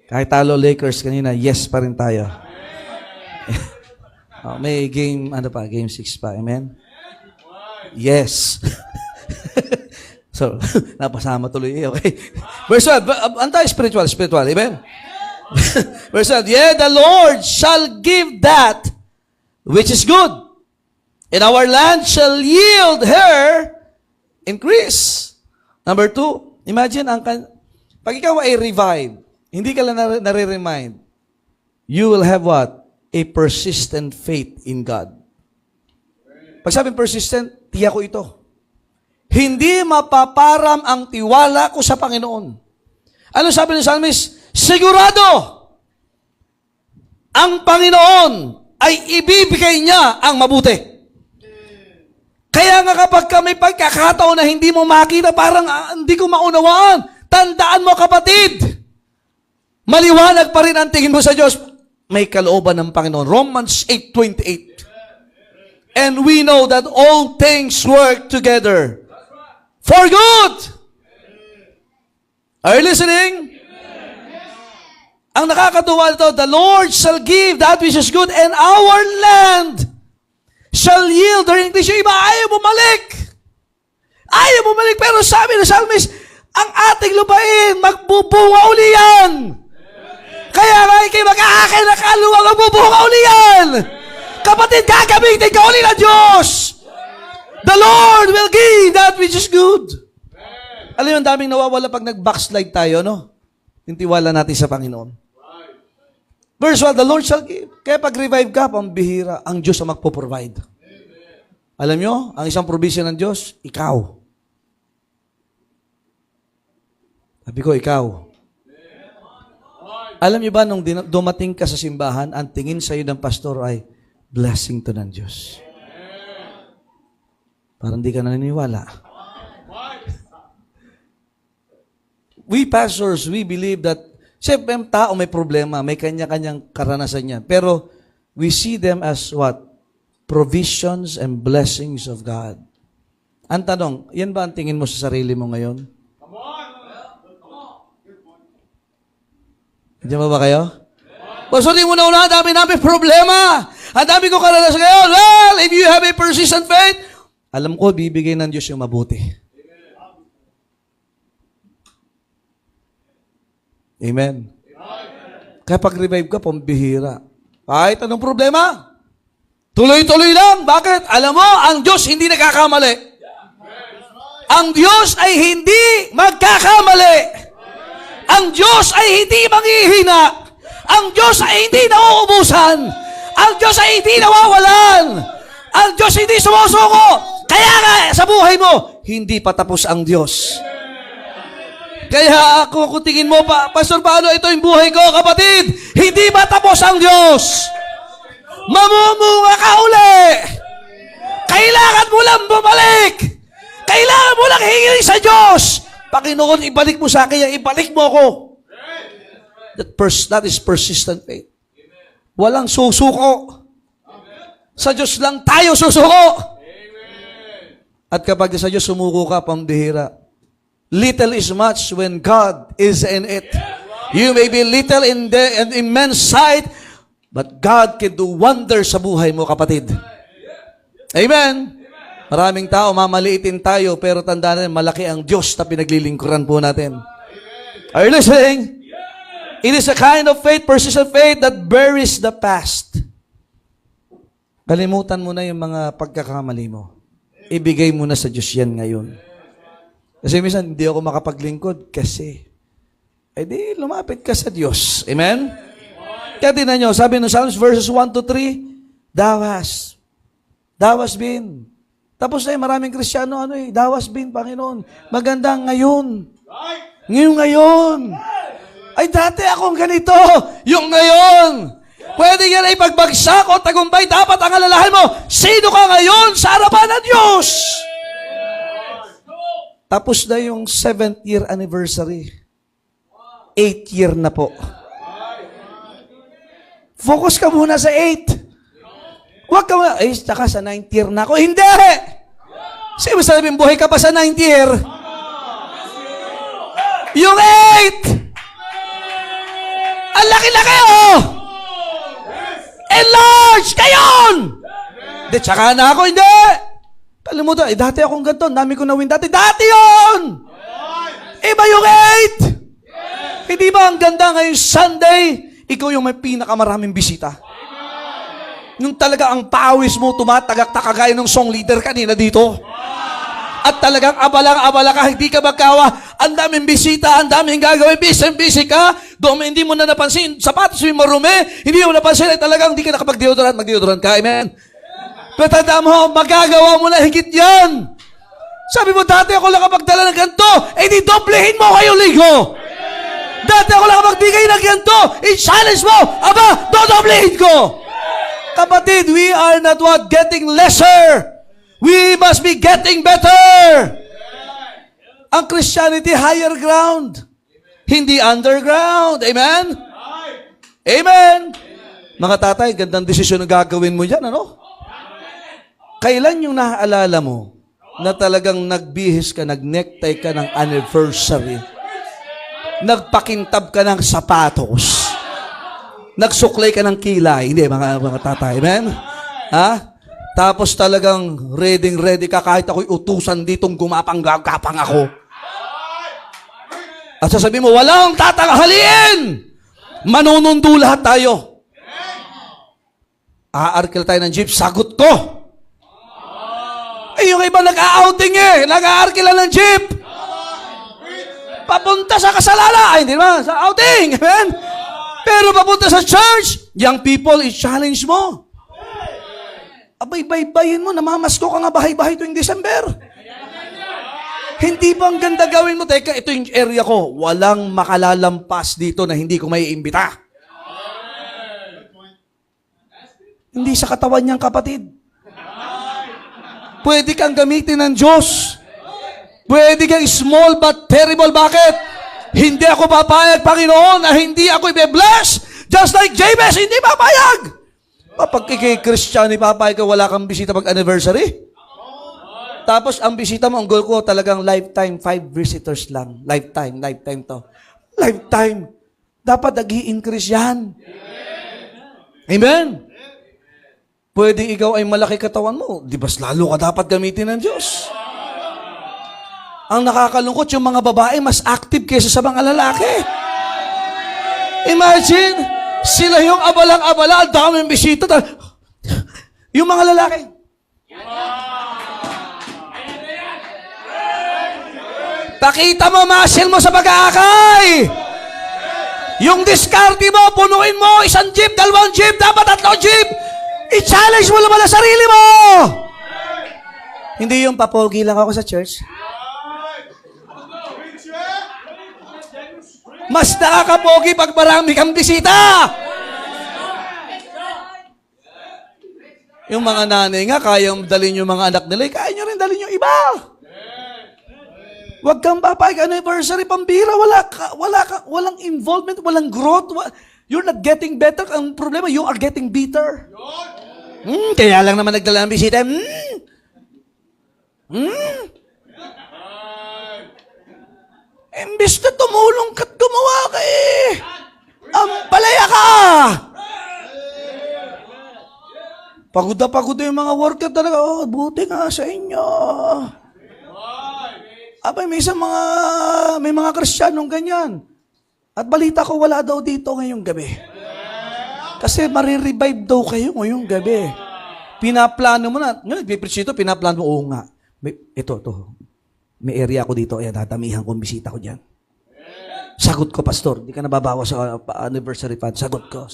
Kahit talo Lakers kanina, yes pa rin tayo. May game, game 6 pa. Amen? Yes. So, napasama tuloy. Okay. Verse 12, anti-spiritual. Amen? Verse 12, yeah, the Lord shall give that which is good, and our land shall yield her increase. Number 2, imagine, pag ikaw ay revive, hindi ka lang nare-remind, you will have what? A persistent faith in God. Pag sabing persistent, tiyak ko ito. Hindi mapaparam ang tiwala ko sa Panginoon. Ano sabi ng psalmist? Sigurado, ang Panginoon ay ibibigay niya ang mabuti. Kaya nga kapag may pagkakataon na hindi mo makita, parang hindi ko maunawaan, tandaan mo kapatid, maliwanag pa rin ang tingin mo sa Diyos. May kalooban ng Panginoon. Romans 8:28. And we know that all things work together for good. Are you listening? Ang nakakatuwa ito, the Lord shall give that which is good, and our land shall yield her increase. Yung iba, ayaw bumalik. Ayaw bumalik, pero sabi ng psalmist, ang ating lupain, magbubunga uli yan. Kaya nga, kayo mag-aakay na kaluwa, magbubunga uli yan. Kapatid, gagamitin ka uli ng Diyos. The Lord will give that which is good. Alam mo, ang daming nawawala pag nag-backslide tayo, no? Yung tiwala natin sa Panginoon. Verse 1, the Lord shall give. Kaya pag revive ka, pambihira, ang Diyos ang magpo-provide. Alam nyo, ang isang provision ng Diyos, ikaw. Sabi ko, ikaw. Alam nyo ba, nung dumating ka sa simbahan, ang tingin sa iyo ng pastor ay, blessing to ng Diyos. Parang di ka naniniwala. We pastors, we believe that, siyempre, tao may problema, may kanya-kanyang karanasan yan. Pero, we see them as what? Provisions and blessings of God. Ang tanong, yan ba ang tingin mo sa sarili mo ngayon? Diyan ba kayo? Pastor, di mo na una, ang dami namin problema. Ang dami ko karanasan ngayon. Well, if you have a persistent faith, alam ko, bibigay ng Diyos yung mabuti. Amen. Kaya pag revive ka, pambihira. Kahit anong problema, tuloy-tuloy lang. Bakit? Alam mo, ang Diyos hindi nagkakamali. Ang Diyos ay hindi magkakamali. Ang Diyos ay hindi manghihina. Ang Diyos ay hindi nauubusan. Ang Diyos ay hindi nawawalan. Ang Diyos hindi sumusuko. Kaya nga, sa buhay mo, hindi patapos ang Diyos. Kaya ako, kung tingin mo pa, Pastor, paano ito yung buhay ko, kapatid? Hindi ba tapos ang Diyos? Mamumunga ka uli. Kailangan mo lang bumalik. Kailangan mo lang hingin sa Diyos. Panginoon, ibalik mo sa akin, ibalik mo ako. That is persistent faith. Walang susuko. Sa Diyos lang tayo susuko. At kapag sa Diyos sumuko ka, pambihira. Little is much when God is in it. You may be little in men's sight, but God can do wonders sa buhay mo, kapatid. Amen? Maraming tao, mamaliitin tayo, pero tandaan natin, malaki ang Diyos na pinaglilingkuran po natin. Are you listening? It is a kind of faith, persistent faith, that buries the past. Kalimutan mo na yung mga pagkakamali mo. Ibigay mo na sa Diyos yan ngayon. Kasi minsan, hindi ako makapaglingkod kasi, di lumapit ka sa Diyos. Amen? Kaya tinan nyo, sabi ng Psalms verses 1-3, Thou hast been. Tapos maraming Kristiyano, Thou hast been, Panginoon. Maganda ngayon. Ngayon. Ay, dati akong ganito. Yung ngayon. Pwede yan ay pagbagsak o tagumpay. Dapat ang alalahan mo, sino ka ngayon sa harapan ng Diyos? Tapos na yung 7th year anniversary. 8th year na po. Focus ka muna sa 8. Huwag ka muna, tsaka sa 9th year na ako. Hindi! Sige, sabihin, buhay ka pa sa 9th year. Yung 8! Ang laki-laki, oh! Enlarge! Kayon! Hindi, tsaka na ako, hindi! Kalimutan, dati akong ganito, dami ko nawin dati. Dati yun! Iba yung 8! Hindi ba ang ganda ngayong Sunday, ikaw yung may pinakamaraming bisita? Nung talaga ang pawis mo tumatagak-tak kagaya ng song leader kanina dito. At talagang abala ka, hindi ka magkawa. Ang daming bisita, ang daming gagawin, busy ka. Doon hindi mo na napansin, sapatos mo marumi, hindi mo napansin, ay talagang hindi ka nakapag-deodorant, mag-deodorant ka, amen? Pero tandaan mo, magagawa mo na higit yan. Sabi mo, dati ako lang kapagdala ng ganito, eh di doblehin mo kayo ligo. Dati ako lang kapagbigay ng ganito, i-challenge mo, aba, dodoblehin ko. Kapatid, we are not what? Getting lesser. We must be getting better. Ang Christianity, higher ground. Hindi underground. Amen? Amen. Mga tatay, gandang desisyon na gagawin mo dyan, ano? Kailan yung naaalala mo na talagang nagbihis ka, nag-necktie ka ng anniversary, nagpakintab ka ng sapatos, nagsuklay ka ng kilay, hindi, mga tatay, amen? Ha? Tapos talagang ready ka kahit ako'y utusan ditong gumapang-gapang ako. At sasabihin mo, walang tatanghalin! Manunundo lahat tayo. Aarkil tayo ng jeep, sagot ko. Eh, yung iba nag-a-outing nag-aarkila ng jeep. Papunta sa kasalala. Ay, hindi naman, sa outing. Amen? Pero papunta sa church, young people, i-challenge mo. Abay, baybayin mo, namamasko ka nga bahay-bahay tuwing December. Hindi ba ang ganda gawin mo? Teka, ito yung area ko. Walang makalalampas dito na hindi ko may imbita. Hindi sa katawan niyang kapatid. Pwede kang gamitin ng Diyos. Pwede kang small but terrible. Bakit? Hindi ako papayag, Panginoon, na hindi ako i-bless. Just like Jabez, hindi papayag. Pag kay Christian, papayag ka, wala kang bisita pag-anniversary. Tapos, ang bisita mo, ang goal ko, talagang lifetime, 5 visitors lang. Lifetime to. Lifetime. Dapat nag-i-increase yan. Amen? Pwedeng ikaw ay malaki katawan mo. Di ba, lalo ka dapat gamitin ng Diyos. Ang nakakalungkot, yung mga babae, mas active kaysa sa mga lalaki. Imagine, sila yung abalang-abala, ang daming bisita. Yung mga lalaki, pakita mo, muscle mo sa pag-aakay. Yung diskarte mo, punuin mo, 1 jeep, 2 jeep, dapat 3 jeep. I-challenge mo naman ang sarili mo. Hindi yung papogi lang ako sa church. Mas nakakapogi pag marami kang bisita. Yung mga nanay nga, kayang dalhin yung mga anak nila, kaya nyo rin dalhin yung iba. Huwag kang papayag anniversary, pambira, walang involvement, walang growth. You're not getting better. Ang problema, you are getting bitter. Kaya lang naman nagdala ng bisita. Imbis na tumulong ka't gumawa ka ang palaya ka. Pagod na yung mga worker talaga. Oh, buti nga sa inyo. Abay, may mga Kristiyanong ganyan. At balita ko, wala daw dito ngayong gabi. Kasi marirevive daw kayo ngayong gabi. Pinaplano mo na. Ngayon, nagpipreach ito, pinaplano mo, oo nga. Ito. May area ko dito, ayan, tatamihan kong bisita ko dyan. Sagot ko, pastor. Hindi ka nababawa sa anniversary fund. Sagot ko.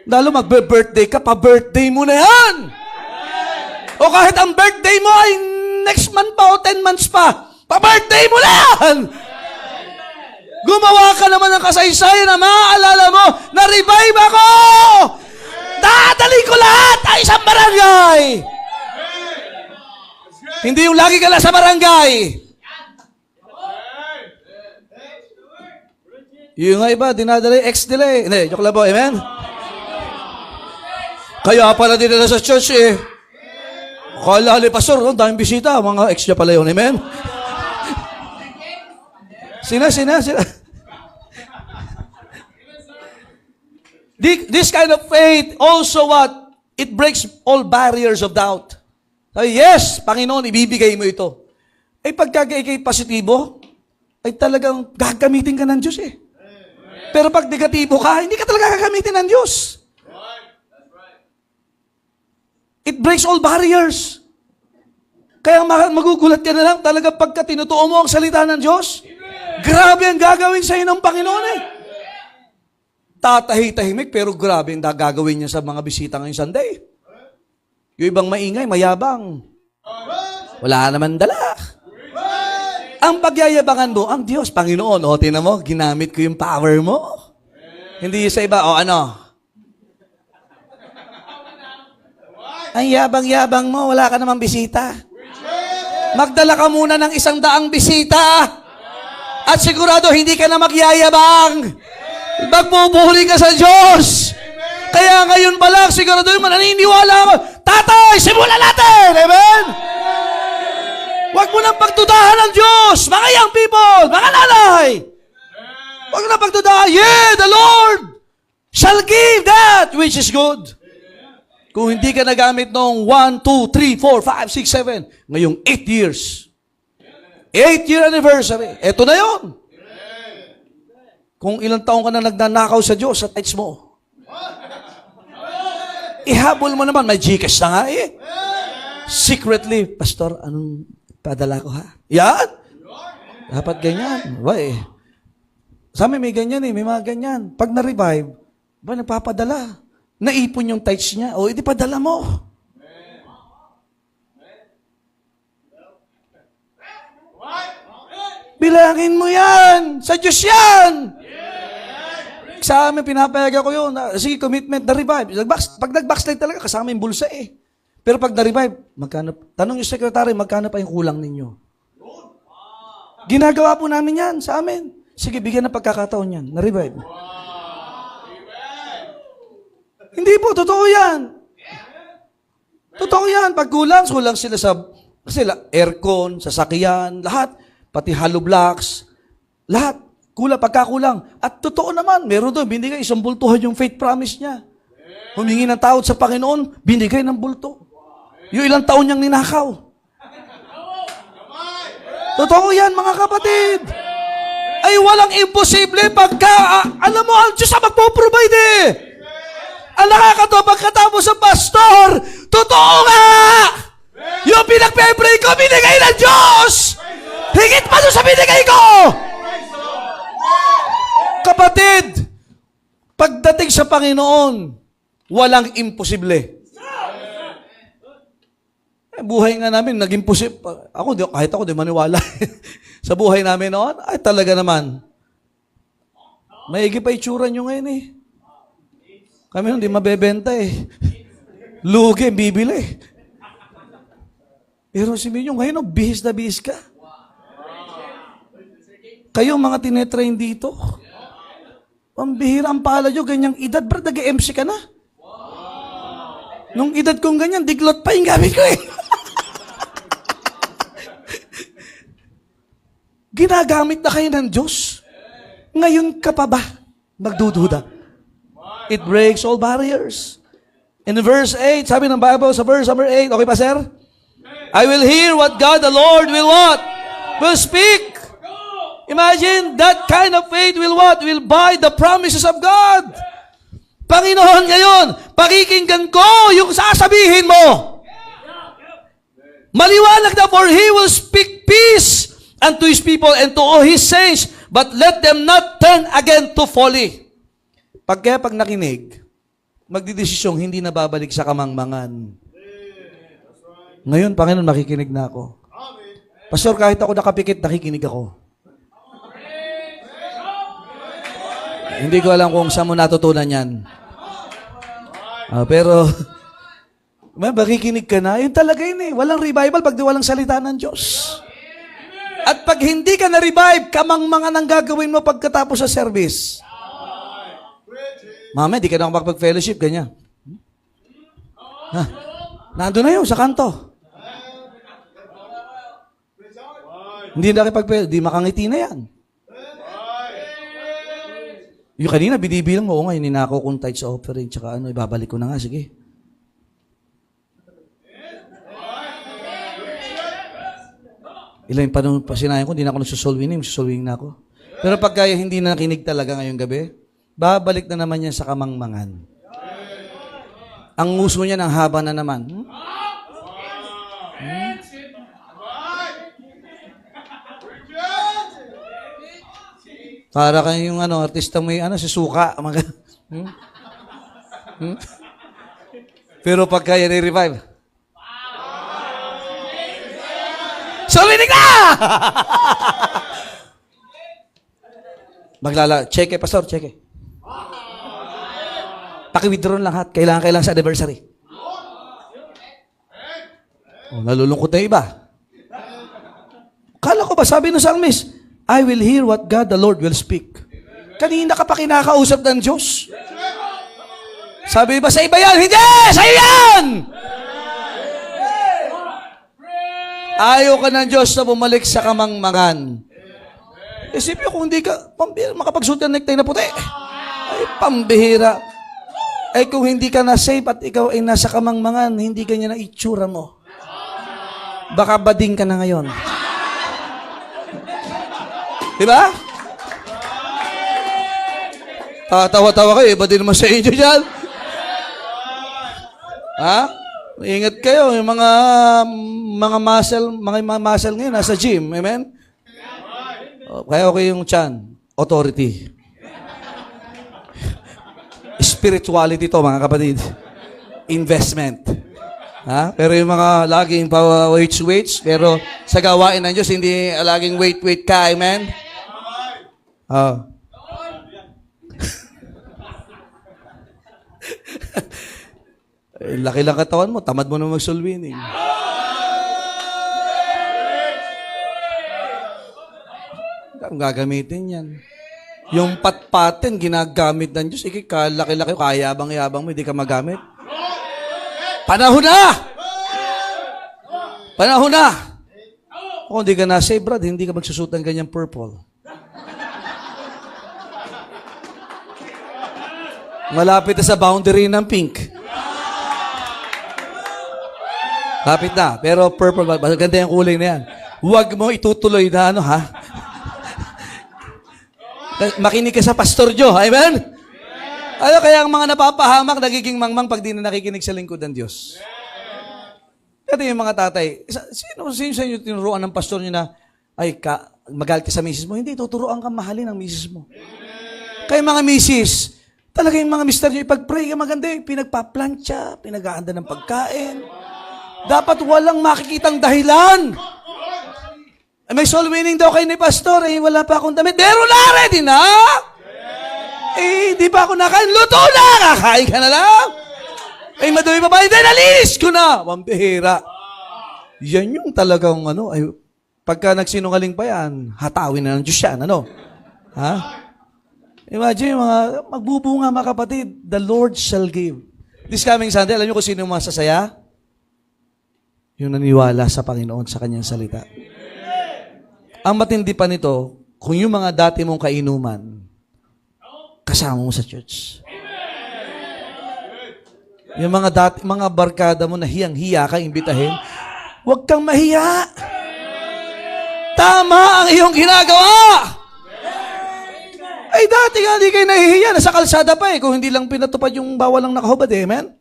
Lalo magbe-birthday ka, pa-birthday mo na yan! O kahit ang birthday mo ay next month pa o 10 months pa, pa-birthday mo na yan! Gumawa ka naman ng kasaysayan na maaalala mo, na-revive ako! Dadali ko lahat ang isang barangay! Hindi yung lagi ka lang sa barangay. Yung nga iba, dinadala yung ex-nila eh. Hindi, joke lang po, amen? Kaya pala din na sa church eh. Kala ni pastor, daming bisita, mga ex niya pala yun, amen? Sina. This kind of faith also what? It breaks all barriers of doubt. Yes, Panginoon, ibibigay mo ito. Ay pagka ikay positibo, ay talagang gagamitin ka ng Diyos eh. Pero pag negatibo ka, hindi ka talaga gagamitin ng Diyos. It breaks all barriers. Kaya magugulat ka na lang talaga pagka tinutuo mo ang salita ng Diyos. Grabe ang gagawin sa iyo ng Panginoon eh. Tatahi-tahimik, pero grabe ang gagawin niya sa mga bisita ngayong Sunday. Yung ibang maingay, mayabang. Wala naman dala. Ang pagyayabangan mo, ang Diyos, Panginoon, o tinan mo, ginamit ko yung power mo. Hindi sa iba, o ano? Ang yabang-yabang mo, wala ka namang bisita. Magdala ka muna ng 100 bisita. At sigurado, hindi ka na magyayabang. Magbubuhuli ka sa Diyos. Kaya ngayon pa lang, sigurado yung mananiniwala ako, Tatay, simulan natin! Amen? Huwag mo nang pagdudahan ng Diyos, mga young people, mga nanay. Huwag na pagdudahan, yeah, the Lord shall give that which is good. Kung hindi ka nagamit noong 1, 2, 3, 4, 5, 6, 7, ngayong 8 years. 8-year anniversary. Ito na yon. Kung ilang taong ka na nagnanakaw sa Diyos sa tithes mo. Ihabol mo naman, may Gcash na nga eh. Secretly, Pastor, anong padala ko ha? Yan. Dapat ganyan. Why? Sa amin may ganyan eh, may mga ganyan. Pag na-revive, ba nagpapadala? Naipon yung tithes niya. O, edi padala mo. Bilangin mo yan. Sa Diyos yan. Sa amin, pinapayagan ko yun. Sige, commitment, na-revive. Pag nag-backslide talaga, kasama yung bulsa eh. Pero pag na-revive, magkano? Tanong yung secretary, magkano pa yung kulang ninyo? Ginagawa po namin yan sa amin. Sige, bigyan ng pagkakataon yan. Na-revive. Hindi po, totoo yan. Totoo yan. Pag kulang sila sa aircon, sasakyan, lahat. Pati hollow blocks, lahat. Kulang, pagkakulang. At totoo naman, meron doon, binigay isang bultuhan yung faith promise niya. Humingi ng tawad sa Panginoon, binigay ng bulto. Yung ilang taon niyang ninakaw. Totoo yan, mga kapatid. Ay walang imposible pagka, alam mo, ang Diyos ang magpo-provide eh. Ang nakakatawa pagkatapos sa pastor, totoo nga! Yung pinagpe-pray ko, binigay ng Diyos! Higit pa doon sa binigay ko! Kapatid, pagdating sa Panginoon, walang imposible. Buhay nga namin, naging posible. Kahit ako, di maniwala. Sa buhay namin noon, ay talaga naman. Maigi pa itsura nyo ngayon eh. Kami hindi mabebenta eh. Lugi, bibili. Pero si Minyo, ngayon, bihis na bihis ka. Kayo mga tinetrain dito. Pambihira ang pala nyo, ganyang edad, brad, nag-MC ka na. Nung edad kong ganyan, diglot pa yung gamit ko eh. Ginagamit na kayo ng Diyos. Ngayon ka pa ba magdududa? It breaks all barriers. In verse 8, sabi ng Bible sa verse number 8, okay pa sir? I will hear what God the Lord will what? Will speak. Imagine, that kind of faith will what? Will buy the promises of God. Panginoon ngayon, pakikinggan ko yung sasabihin mo. Maliwanag na, for He will speak peace unto His people and to all His saints, but let them not turn again to folly. Pag nakinig, magdidesisyong hindi na babalik sa kamangmangan. Ngayon, Panginoon, makikinig na ako. Pastor, kahit ako nakapikit, nakikinig ako. Hindi ko alam kung saan mo natutunan yan. Pero, makikinig ka na. Yun talaga yun eh. Walang revival pag di walang salita ng Diyos. At pag hindi ka na-revive, kamangmangan ang gagawin mo pagkatapos sa service. Mama, di ka na makapag-fellowship, ganyan. Nandun na yun, sa kanto. Hindi na nakipag-fellowship, di makangiti na yan. Yung kanina, binibilang mo, nga, ninako kong tithe sa offering, tsaka ibabalik ko na nga, sige. Ilang panahon pa sinayan ko, hindi na ako nagsusolving na ako. Pero pagka hindi na nakinig talaga ngayong gabi, babalik na naman yan sa kamangmangan. Ang nguso niya ng haba na naman. Para kayong artista mo si Suka. Pero pagka yan i-revive, Suminig na! Check pastor, check Paki-withdraw lahat. Kailangan sa anniversary. Nalulungkot na iba. Kala ko ba, sabi ng psalmist, I will hear what God the Lord will speak. Kanina ka pa kinakausap ng Diyos. Sabi ba sa iba yan? Hindi! Sa'yo yan! Ayaw ka ng Diyos na bumalik sa kamangmangan. Isipin kung hindi ka makapagsuot ng necktie na puti. Ay, pambihira. Ay, kung hindi ka na-save at ikaw ay nasa kamangmangan, hindi ganyan ang itsura mo. Baka bading ka na ngayon. Diba? Tawa-tawa kayo, iba din naman sa inyo dyan. Ha? Ingat kayo, yung mga muscle ngayon, nasa gym. Amen? Kaya okay yung chan. Authority. Spirituality to, mga kapatid. Investment. Ha? Pero yung mga laging weights, pero sa gawain ng Diyos, hindi laging weight ka. Amen? Laki lang katawan mo, tamad mo na mag-soul-winning. Ang gagamitin yan. Yung patpaten, ginagamit ng Diyos. Kalaki-laki, kayabang-yabang mo, hindi ka magamit. Panahon na! Panahon na! Kung hindi ka na-save, brad, hindi ka magsusuot ng ganyang purple. Malapit na sa boundary ng pink. Lapit na. Pero purple, ganda yung kulay na yan. Huwag mo itutuloy na ha? Makinig ka sa Pastor Joe. Amen? Ano kaya ang mga napapahamak, nagiging mangmang pag di na nakikinig sa lingkod ng Diyos? Ito yung mga tatay. Sino sa inyo tinuruan ng pastor nyo na, magalit ka sa misis mo? Hindi, tuturuan ka mahalin ang misis mo. Kaya mga misis, talaga yung mga mister nyo, ipag-pray ka maganda, pinagpa-plancha, pinag-aanda ng pagkain. Dapat walang makikitang dahilan. May soul winning daw kayo ni pastor, wala pa akong damit. Meron na, ready na! Di pa ako nakain. Luto na! Kakain ka na lang. Madumi pa ba? Hindi, nalinis ko na. Mambihira. Yan yung talagang, pagka nagsinungaling pa yan, hatawin na ng Diyos yan, Ha? Imagine, magbubunga mga kapatid, the Lord shall give. This coming Sunday, alam niyo kung sino yung masasaya? Yung naniwala sa Panginoon, sa kanyang salita. Ang matindi pa nito, kung yung mga dati mong kainuman, kasama mo sa church. Yung mga barkada mo na hiyang-hiya ka, imbitahin, huwag kang mahiya. Tama ang iyong ginagawa. Ay, dati nga, di kayo nahihiya. Nasa kalsada pa kung hindi lang pinatupad yung bawal lang nakahubad amen?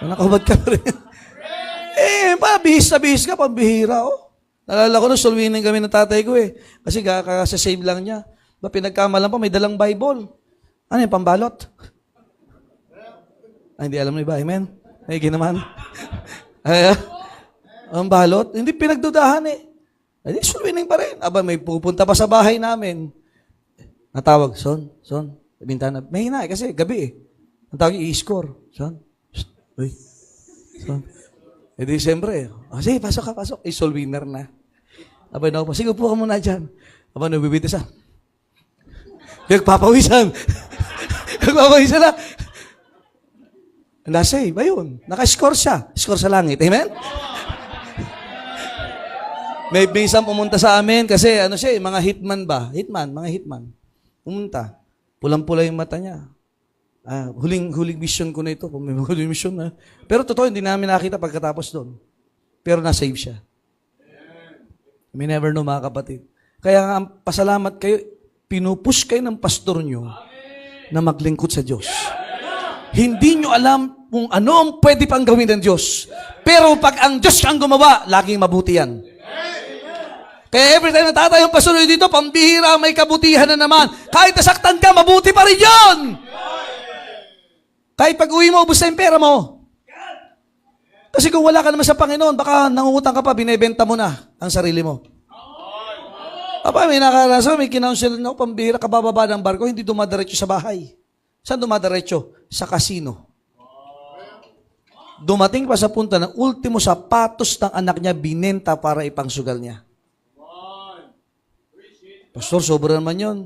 Nakahubad ka pa rin. Bihis na bihis ka, pambihira, Nalala ko, soul winning kami ng tatay ko Kasi kakasasave lang niya. Pinagkamalan pa, may dalang Bible. Ano yung pambalot? Hindi alam mo iba, amen? Ay, ginaman. Ang balot, hindi pinagdudahan Ay, soul winning pa rin. May pupunta pa sa bahay namin. Natawag, son, bintana. May hina kasi gabi Ang tawag, i-score. Son, uy, son. Di siyempre, sige, pasok ka. Soul winner na. Sige, upo ka muna dyan. Nabibitis Nagpapawisan. Nagpapawisan na. Nasave, ayun. Naka-score siya. Score sa langit. Amen? May isang pumunta sa amin kasi mga hitman ba? Mga hitman. Pumunta. Pulang-pula yung mata niya. Huling mission ko na ito. Kung may huling mission na. Pero totoo, hindi namin nakita pagkatapos doon. Pero na-save siya. We never know, mga kapatid. Kaya nga, pasalamat kayo, pinupush kayo ng pastor nyo na maglingkod sa Diyos. Hindi nyo alam kung ano ang pwede pang gawin ng Diyos. Pero pag ang Diyos ang gumawa, laging mabuti yan. Kaya every time natatayo yung pastor nyo dito, pambihira, may kabutihan na naman. Kahit nasaktan ka, mabuti pa rin yun. Kahit pag uwi mo, ubus na yung pera mo. Kasi kung wala ka naman sa Panginoon, baka nangungutang ka pa, binebenta mo na. ang sarili mo. Aba, may nakaraso, may kinounsel na pambihira, kabababa ng barko, hindi dumadiretso sa bahay. Saan dumadiretso? Sa casino. Dumating pa sa punta ng ultimo sapatos ng anak niya, binenta para ipangsugal niya. Pastor, sobra naman yun.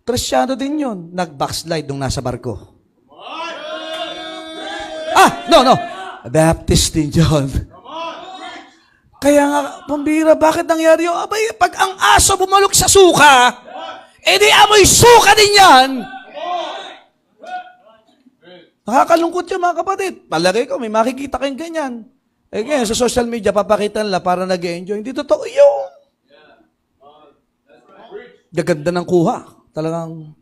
Kristyano din yun. Nag-backslide nung nasa barko. No. Baptist din yun. Kaya nga, pambira, bakit nangyari yun? Abay, pag ang aso bumalok sa suka, edi amoy suka din yan. Nakakalungkot yun, mga kapatid. Palagay ko, may makikita kayong ganyan. Ngayon, sa social media, papakita nila para nag-enjoy. Hindi totoo yun. Gaganda ng kuha. Talagang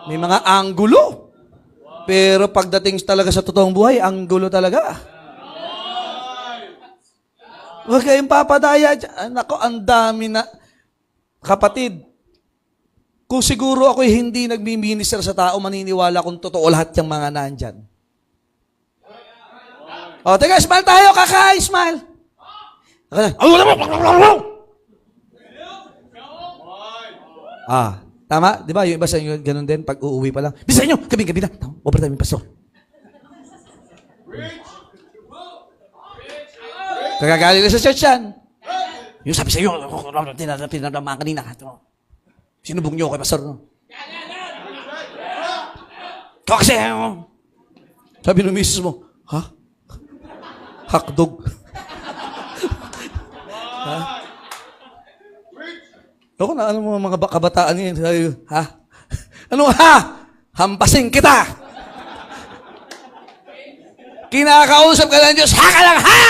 may mga anggulo. Pero pagdating talaga sa totoong buhay, anggulo talaga. Huwag kayong papadaya dyan. Nako, ang dami na. Kapatid, kung siguro ako'y hindi nagmi-minister sa tao, maniniwala kung totoo lahat yung mga nandyan. O, teka, smile tayo, kaka, smile. Tama? Di ba? Yung iba sa inyo, ganun din, pag uuwi pa lang. Bisa nyo, gabi-gabi na. Overtime yung pastor. Kagagaling na sa church yan. Yung sabi sa iyo, tinadamaan kanina. Sinubong niyo kay pastor. No? Ikaw kasi, sabi ng misis mo, ha? Hakdog. Ha? Ako na, ano mga kabataan niya, sabi, ha? Ano ha? Hampasin kita! Kinakausap ka ng Diyos, ha ka lang, ha?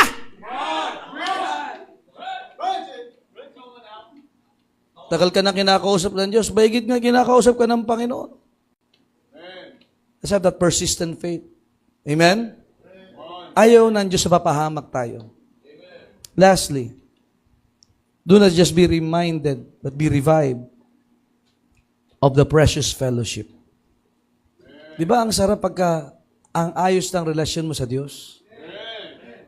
Tagal ka na kinakausap ng Diyos, bayigit nga kinakausap ka ng Panginoon. Let's have that persistent faith. Amen? Ayaw ng Diyos na papahamak tayo. Lastly, do not just be reminded, but be revived of the precious fellowship. Di ba ang sarap pagka ang ayos ng relasyon mo sa Diyos?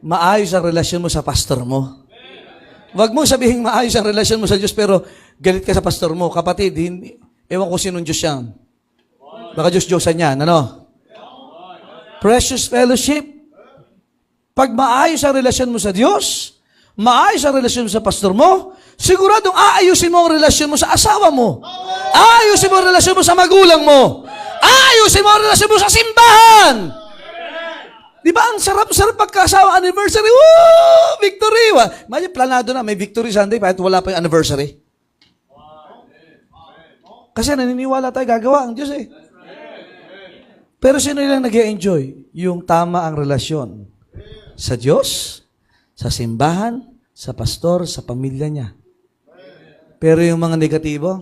Maayos ang relasyon mo sa pastor mo. Huwag mo sabihin maayos ang relasyon mo sa Diyos pero galit ka sa pastor mo. Kapatid, ewan ko sinong Diyos yan. Baka Diyos-Diyosan yan. Ano? Precious fellowship. Pag maayos ang relasyon mo sa Diyos, maayos ang relasyon mo sa pastor mo, siguradong aayusin mo ang relasyon mo sa asawa mo. Aayusin mo ang relasyon mo sa magulang mo. Aayusin mo ang relasyon mo sa simbahan. Di ba ang sarap-sarap pagkasawa anniversary? Woo! Victory! May planado na, may Victory Sunday kahit wala pa yung anniversary. Kasi naniniwala tayo, gagawa ang Diyos eh. Pero sino lang nag-enjoy? Yung tama ang relasyon sa Diyos, sa simbahan, sa pastor, sa pamilya niya. Pero yung mga negatibo,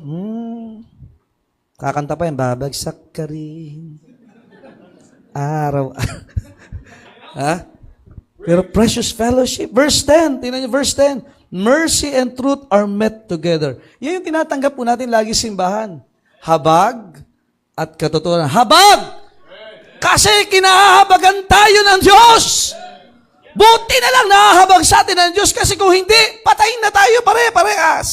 kakanta pa yan, babagsak ka rin. Araw. Ha? Pero precious fellowship. Verse 10, tingnan niyo verse 10. Mercy and truth are met together. Yan yung tinatanggap po natin lagi simbahan. Habag at katotohanan. Habag! Kasi kinahabagan tayo ng Diyos. Buti na lang nahahabag sa atin ng Diyos kasi kung hindi, patayin na tayo pare-parehas.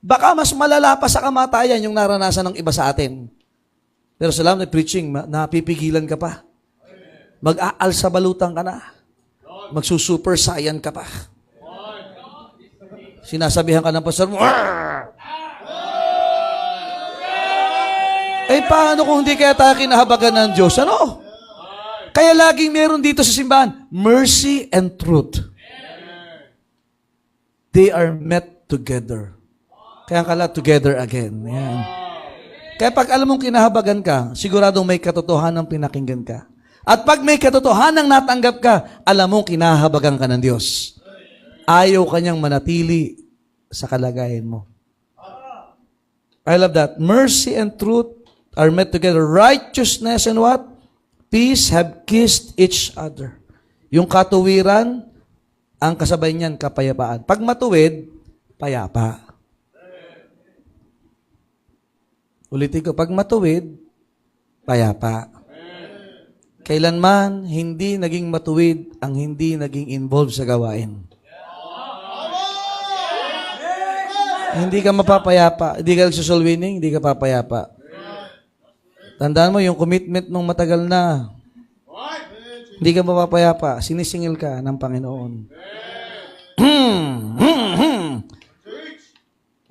Baka mas malala pa sa kamatayan yung naranasan ng iba sa atin. Pero salamat na preaching, napipigilan ka pa. Mag-aalsa balutan ka na. Magsusuper saiyan ka pa. Sinasabihan ka ng pastor mo, paano kung hindi kaya tayo kinahabagan ng Diyos? Ano? Kaya laging meron dito sa simbahan, mercy and truth. They are met together. Kaya kala together again. Yan. Kaya pag alam mong kinahabagan ka, siguradong may katotohanan pinakinggan ka. At pag may katotohanan natanggap ka, alam mong kinahabagan ka ng Diyos. Ayaw kanyang manatili sa kalagayan mo. I love that. Mercy and truth are met together. Righteousness and what? Peace have kissed each other. Yung katuwiran, ang kasabay niyan, kapayapaan. Pag matuwid, payapa. Ulitin ko, pag matuwid, payapa. Kailanman, hindi naging matuwid ang hindi naging involved sa gawain. Hindi ka mapapayapa. Hindi ka nagsusol winning, hindi ka papayapa. Tandaan mo, yung commitment mong matagal na, hindi ka mapapayapa. Sinisingil ka ng Panginoon.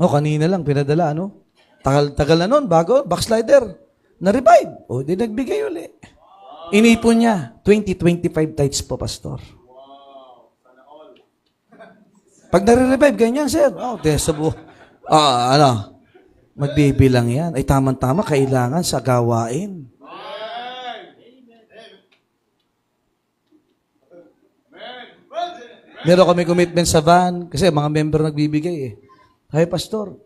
Kanina lang, pinadala, ano? Tagal na nun, bago, backslider. Na-revive. Di nagbigay uli. Inipon niya. 20-25 tithes po, pastor. Pag nare-revive, ganyan, sir. Magbibilang yan. Ay, tamang-tama, kailangan sa gawain. Meron kami commitment sa van, kasi mga member nagbibigay eh. Ay, pastor,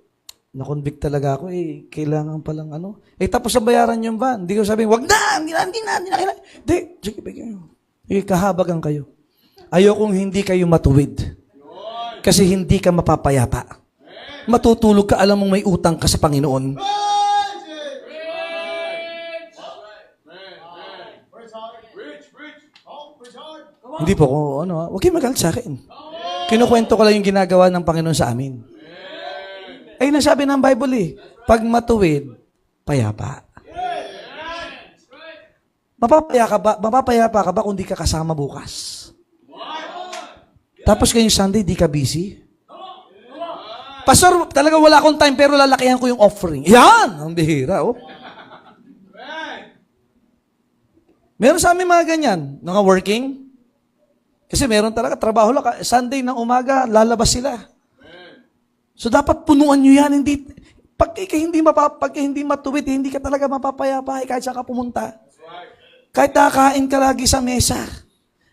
na-convict talaga ako eh. Kailangan palang ano. Tapos sa bayaran yung van. Hindi ko sabihin, wag na, hindi na. Hindi, sige, bigyan. Kahabagan kayo. Ayokong hindi kayo matuwid. Kasi hindi ka mapapayapa. Matutulog ka, alam mong may utang ka sa Panginoon. Hindi po ko, huwag kayo magalit sa akin. Kinukwento ko lang yung ginagawa ng Panginoon sa amin. Ay, nasabi ng Bible eh, pag matuwid, payapa. Mapapayapa ka ba kung di ka kasama bukas? Tapos ngayong Sunday, di ka busy? Pastor, talaga wala akong time pero lalakihan ko yung offering. Yan! Ang bihira, oh. Meron sa amin mga ganyan, mga working. Kasi meron talaga, trabaho lang. Sunday ng umaga, lalabas sila. So dapat punuan nyo yan. Pagka hindi matuwid, hindi ka talaga mapapayapa kahit saan ka pumunta. Kahit nakakain ka lagi sa mesa.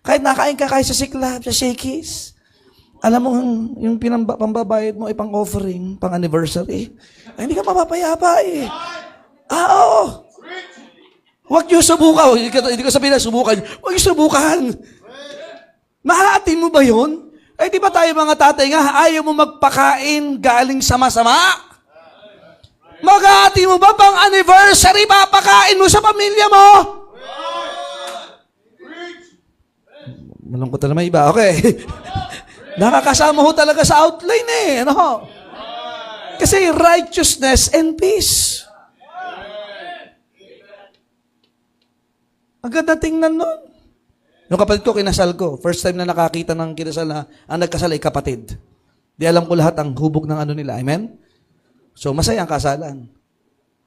Kahit nakakain ka kahit sa siklab, sa shakies. Alam mo, yung pambabayad mo ay pang-offering, pang-anniversary. Ay, hindi ka mapapayapa eh. Oo. Huwag nyo subukan. Hindi ko sabihin na subukan. Huwag nyo subukan. Mahaatin mo ba yun? Ay, di ba tayo mga tatay nga, ayaw mo magpakain galing sa masama? Maghahati mo ba pang anniversary, papakain mo sa pamilya mo? Malungkot na naman iba. Okay. Nakakasama ho talaga sa outline eh. Ano? Kasi righteousness and peace. Ang ganda tingnan nun. Yung kapatid ko, kinasal ko. First time na nakakita ng kinasal na ang nagkasal ay kapatid. Di alam ko lahat ang hubog ng ano nila. Amen? So, masaya ang kasalan.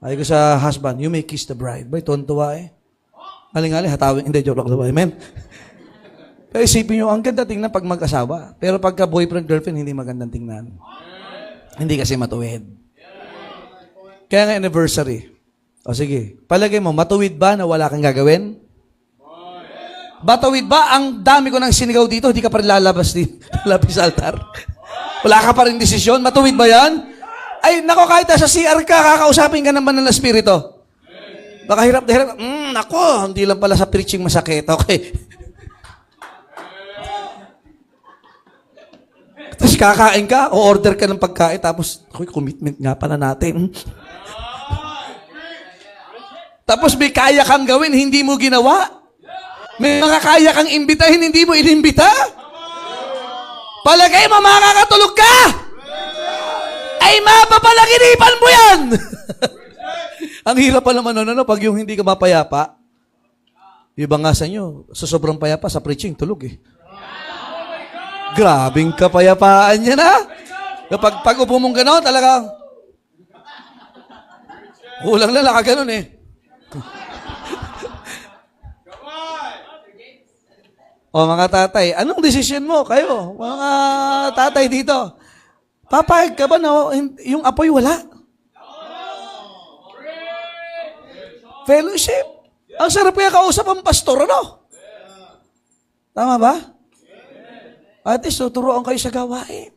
Ay ko sa husband, you may kiss the bride. Bay, tuwan-tuwa eh. Aling-aling, hatawin. Hindi, joke lang. Amen? Pero isipin nyo, ang ganda tingnan pag mag-asawa. Pero pagka boyfriend, girlfriend, hindi magandang tingnan. Hindi kasi matuwid. Kaya nga anniversary. O sige, palagay mo, matuwid ba na wala kang gagawin? Batawid ba? Ang dami ko nang sinigaw dito, hindi ka pa rin lalabas sa altar. Wala ka pa rin desisyon? Matuwid ba yan? Ay, nako, kahit sa CR ka, kakausapin ka naman ng Espiritu. Baka hirap na hirap. Nako, hindi lang pala sa preaching masakit. Okay. Tapos kakain ka, o order ka ng pagkain, tapos, commitment nga pala natin. Tapos may kaya kang gawin, hindi mo ginawa. May mga kaya kang imbitahin, hindi mo inimbita? Palagay mo, makakatulog ka! Ay, mapapalaginipan mo yan! Ang hirap pa naman pag yung hindi ka mapayapa. Iba nga sa inyo, sa sobrang payapa, sa preaching, tulog eh. Grabing kapayapaan niya na. Pag upo mong gano'n, talaga, kulang na nakaganon eh. O mga tatay, anong desisyon mo kayo? Mga tatay dito. Papayag ka ba na yung apoy wala? Fellowship. Ang sarap kaya kausap ang pastor, ano? Tama ba? At least, tuturuan kayo sa gawain.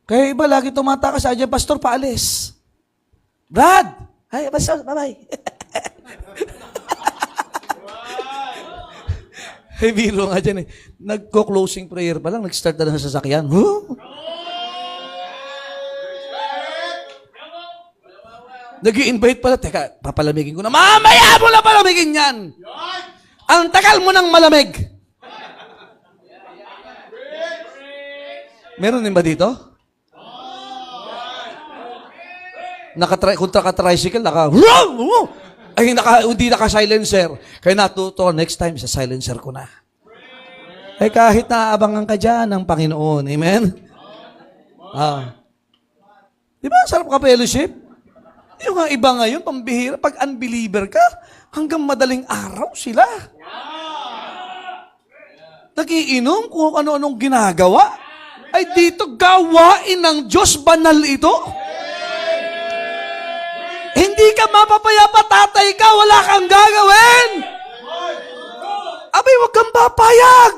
Kaya iba lagi tumatakas, dyan, pastor, paalis. Brad! Ay, pastor, bye-bye. Hey, biro nga dyan eh. Nagko-closing prayer pa lang, nag-start na lang sa sasakyan. Huh? Nag-i-invite pala. Teka, papalamigin ko na. Mamaya mo na palamigin yan! Ang tagal mo ng malamig. Meron din ba dito? Kung naka-tricycle, hindi naka-silencer. Kaya natuto, next time, sa silencer ko na. Kahit naaabangan ka dyan ng Panginoon. Amen? Di ba, sarap ka fellowship? Yung nga iba ngayon, pambihira, pag unbeliever ka, hanggang madaling araw sila. Nagiinom kung ano-anong ginagawa. Ay dito, gawain ng Diyos, banal ito. Hindi ka mapapayapa, tatay ka, wala kang gagawin. Abay, huwag kang papayag.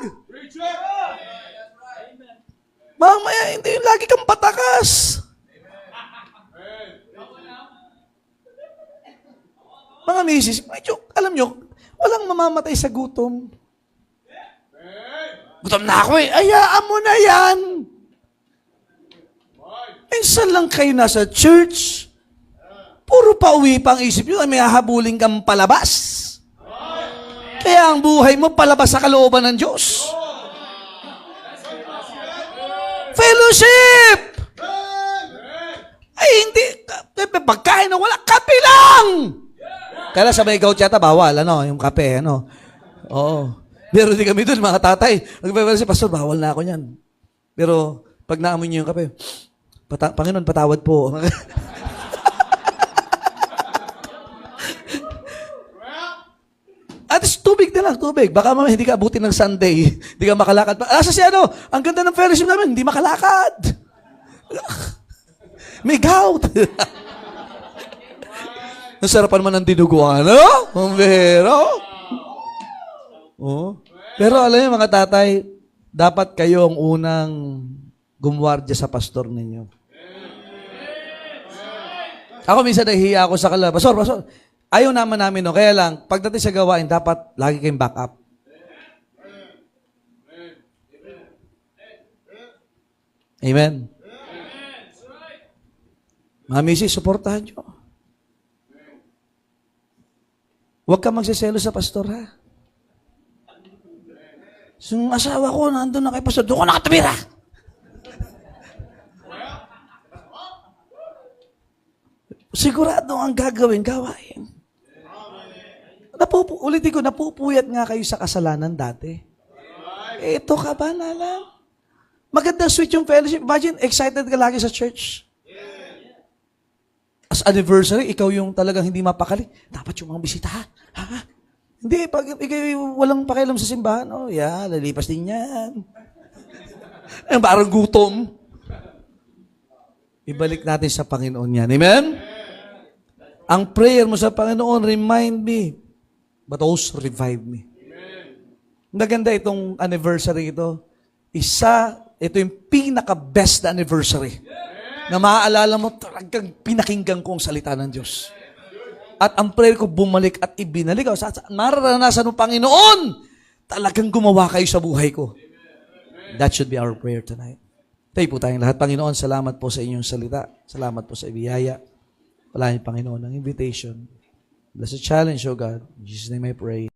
Mamaya, hindi lagi kang patakas. Mga misis, alam nyo, walang mamamatay sa gutom. Gutom na ako eh. Ayaan mo na yan. Minsan lang kayo nasa church, puro pauwi pa ang isip nyo, may hahabulin kang palabas. Kaya ang buhay mo, palabas sa kalooban ng Diyos. Fellowship! Ay, hindi. Pagkain na wala, kape lang! Kaya sa may gout yata, bawal, yung kape, Oo. Pero di kami doon, mga tatay. Nagpapala si Pastor, bawal na ako niyan. Pero, pag naamoy niyo yung kape, Panginoon, patawad po. At least tubig na lang, tubig. Baka mamaya hindi ka abutin ng Sunday. Hindi ka makalakad. Asa si ang ganda ng fellowship namin, hindi makalakad. May gout. Nasarapan man ng dinuguan, Pero, pero alam niyo mga tatay, dapat kayo ang unang gumwardya sa pastor ninyo. Ako minsan nahihiya ako sa kanila, Pastor, ayaw namin, kaya lang, pagdating sa gawain, dapat lagi kayong back up. Amen. Mga misis, supportahan nyo. Huwag ka magsiselo sa pastor, ha? So, yung asawa ko, nandun na kay pastor, doon ko nakatabira. Sigurado ang gawain. Ulitin ko, napupuyat nga kayo sa kasalanan dati. Ito ka ba na lang? Magandang sweet yung fellowship. Imagine, excited ka lagi sa church. As anniversary, ikaw yung talagang hindi mapakali. Dapat yung mga bisitahan. Ha? Hindi, pag ikaw walang pakialam sa simbahan, lalipas din yan. Parang gutom. Ibalik natin sa Panginoon yan. Amen? Ang prayer mo sa Panginoon, remind me, but also revive me. Maganda itong anniversary ito. Ito yung pinaka-best na anniversary. Na maaalala mo, talagang pinakinggan ko ang salita ng Diyos. At ang prayer ko, bumalik at ibinalik. Mararanasan mo, Panginoon, talagang gumawa kayo sa buhay ko. That should be our prayer tonight. Tayo po tayong lahat. Panginoon, salamat po sa inyong salita. Salamat po sa ibiyaya. Palahin, Panginoon, ang invitation. Bless the challenge, O God. In Jesus' name I pray.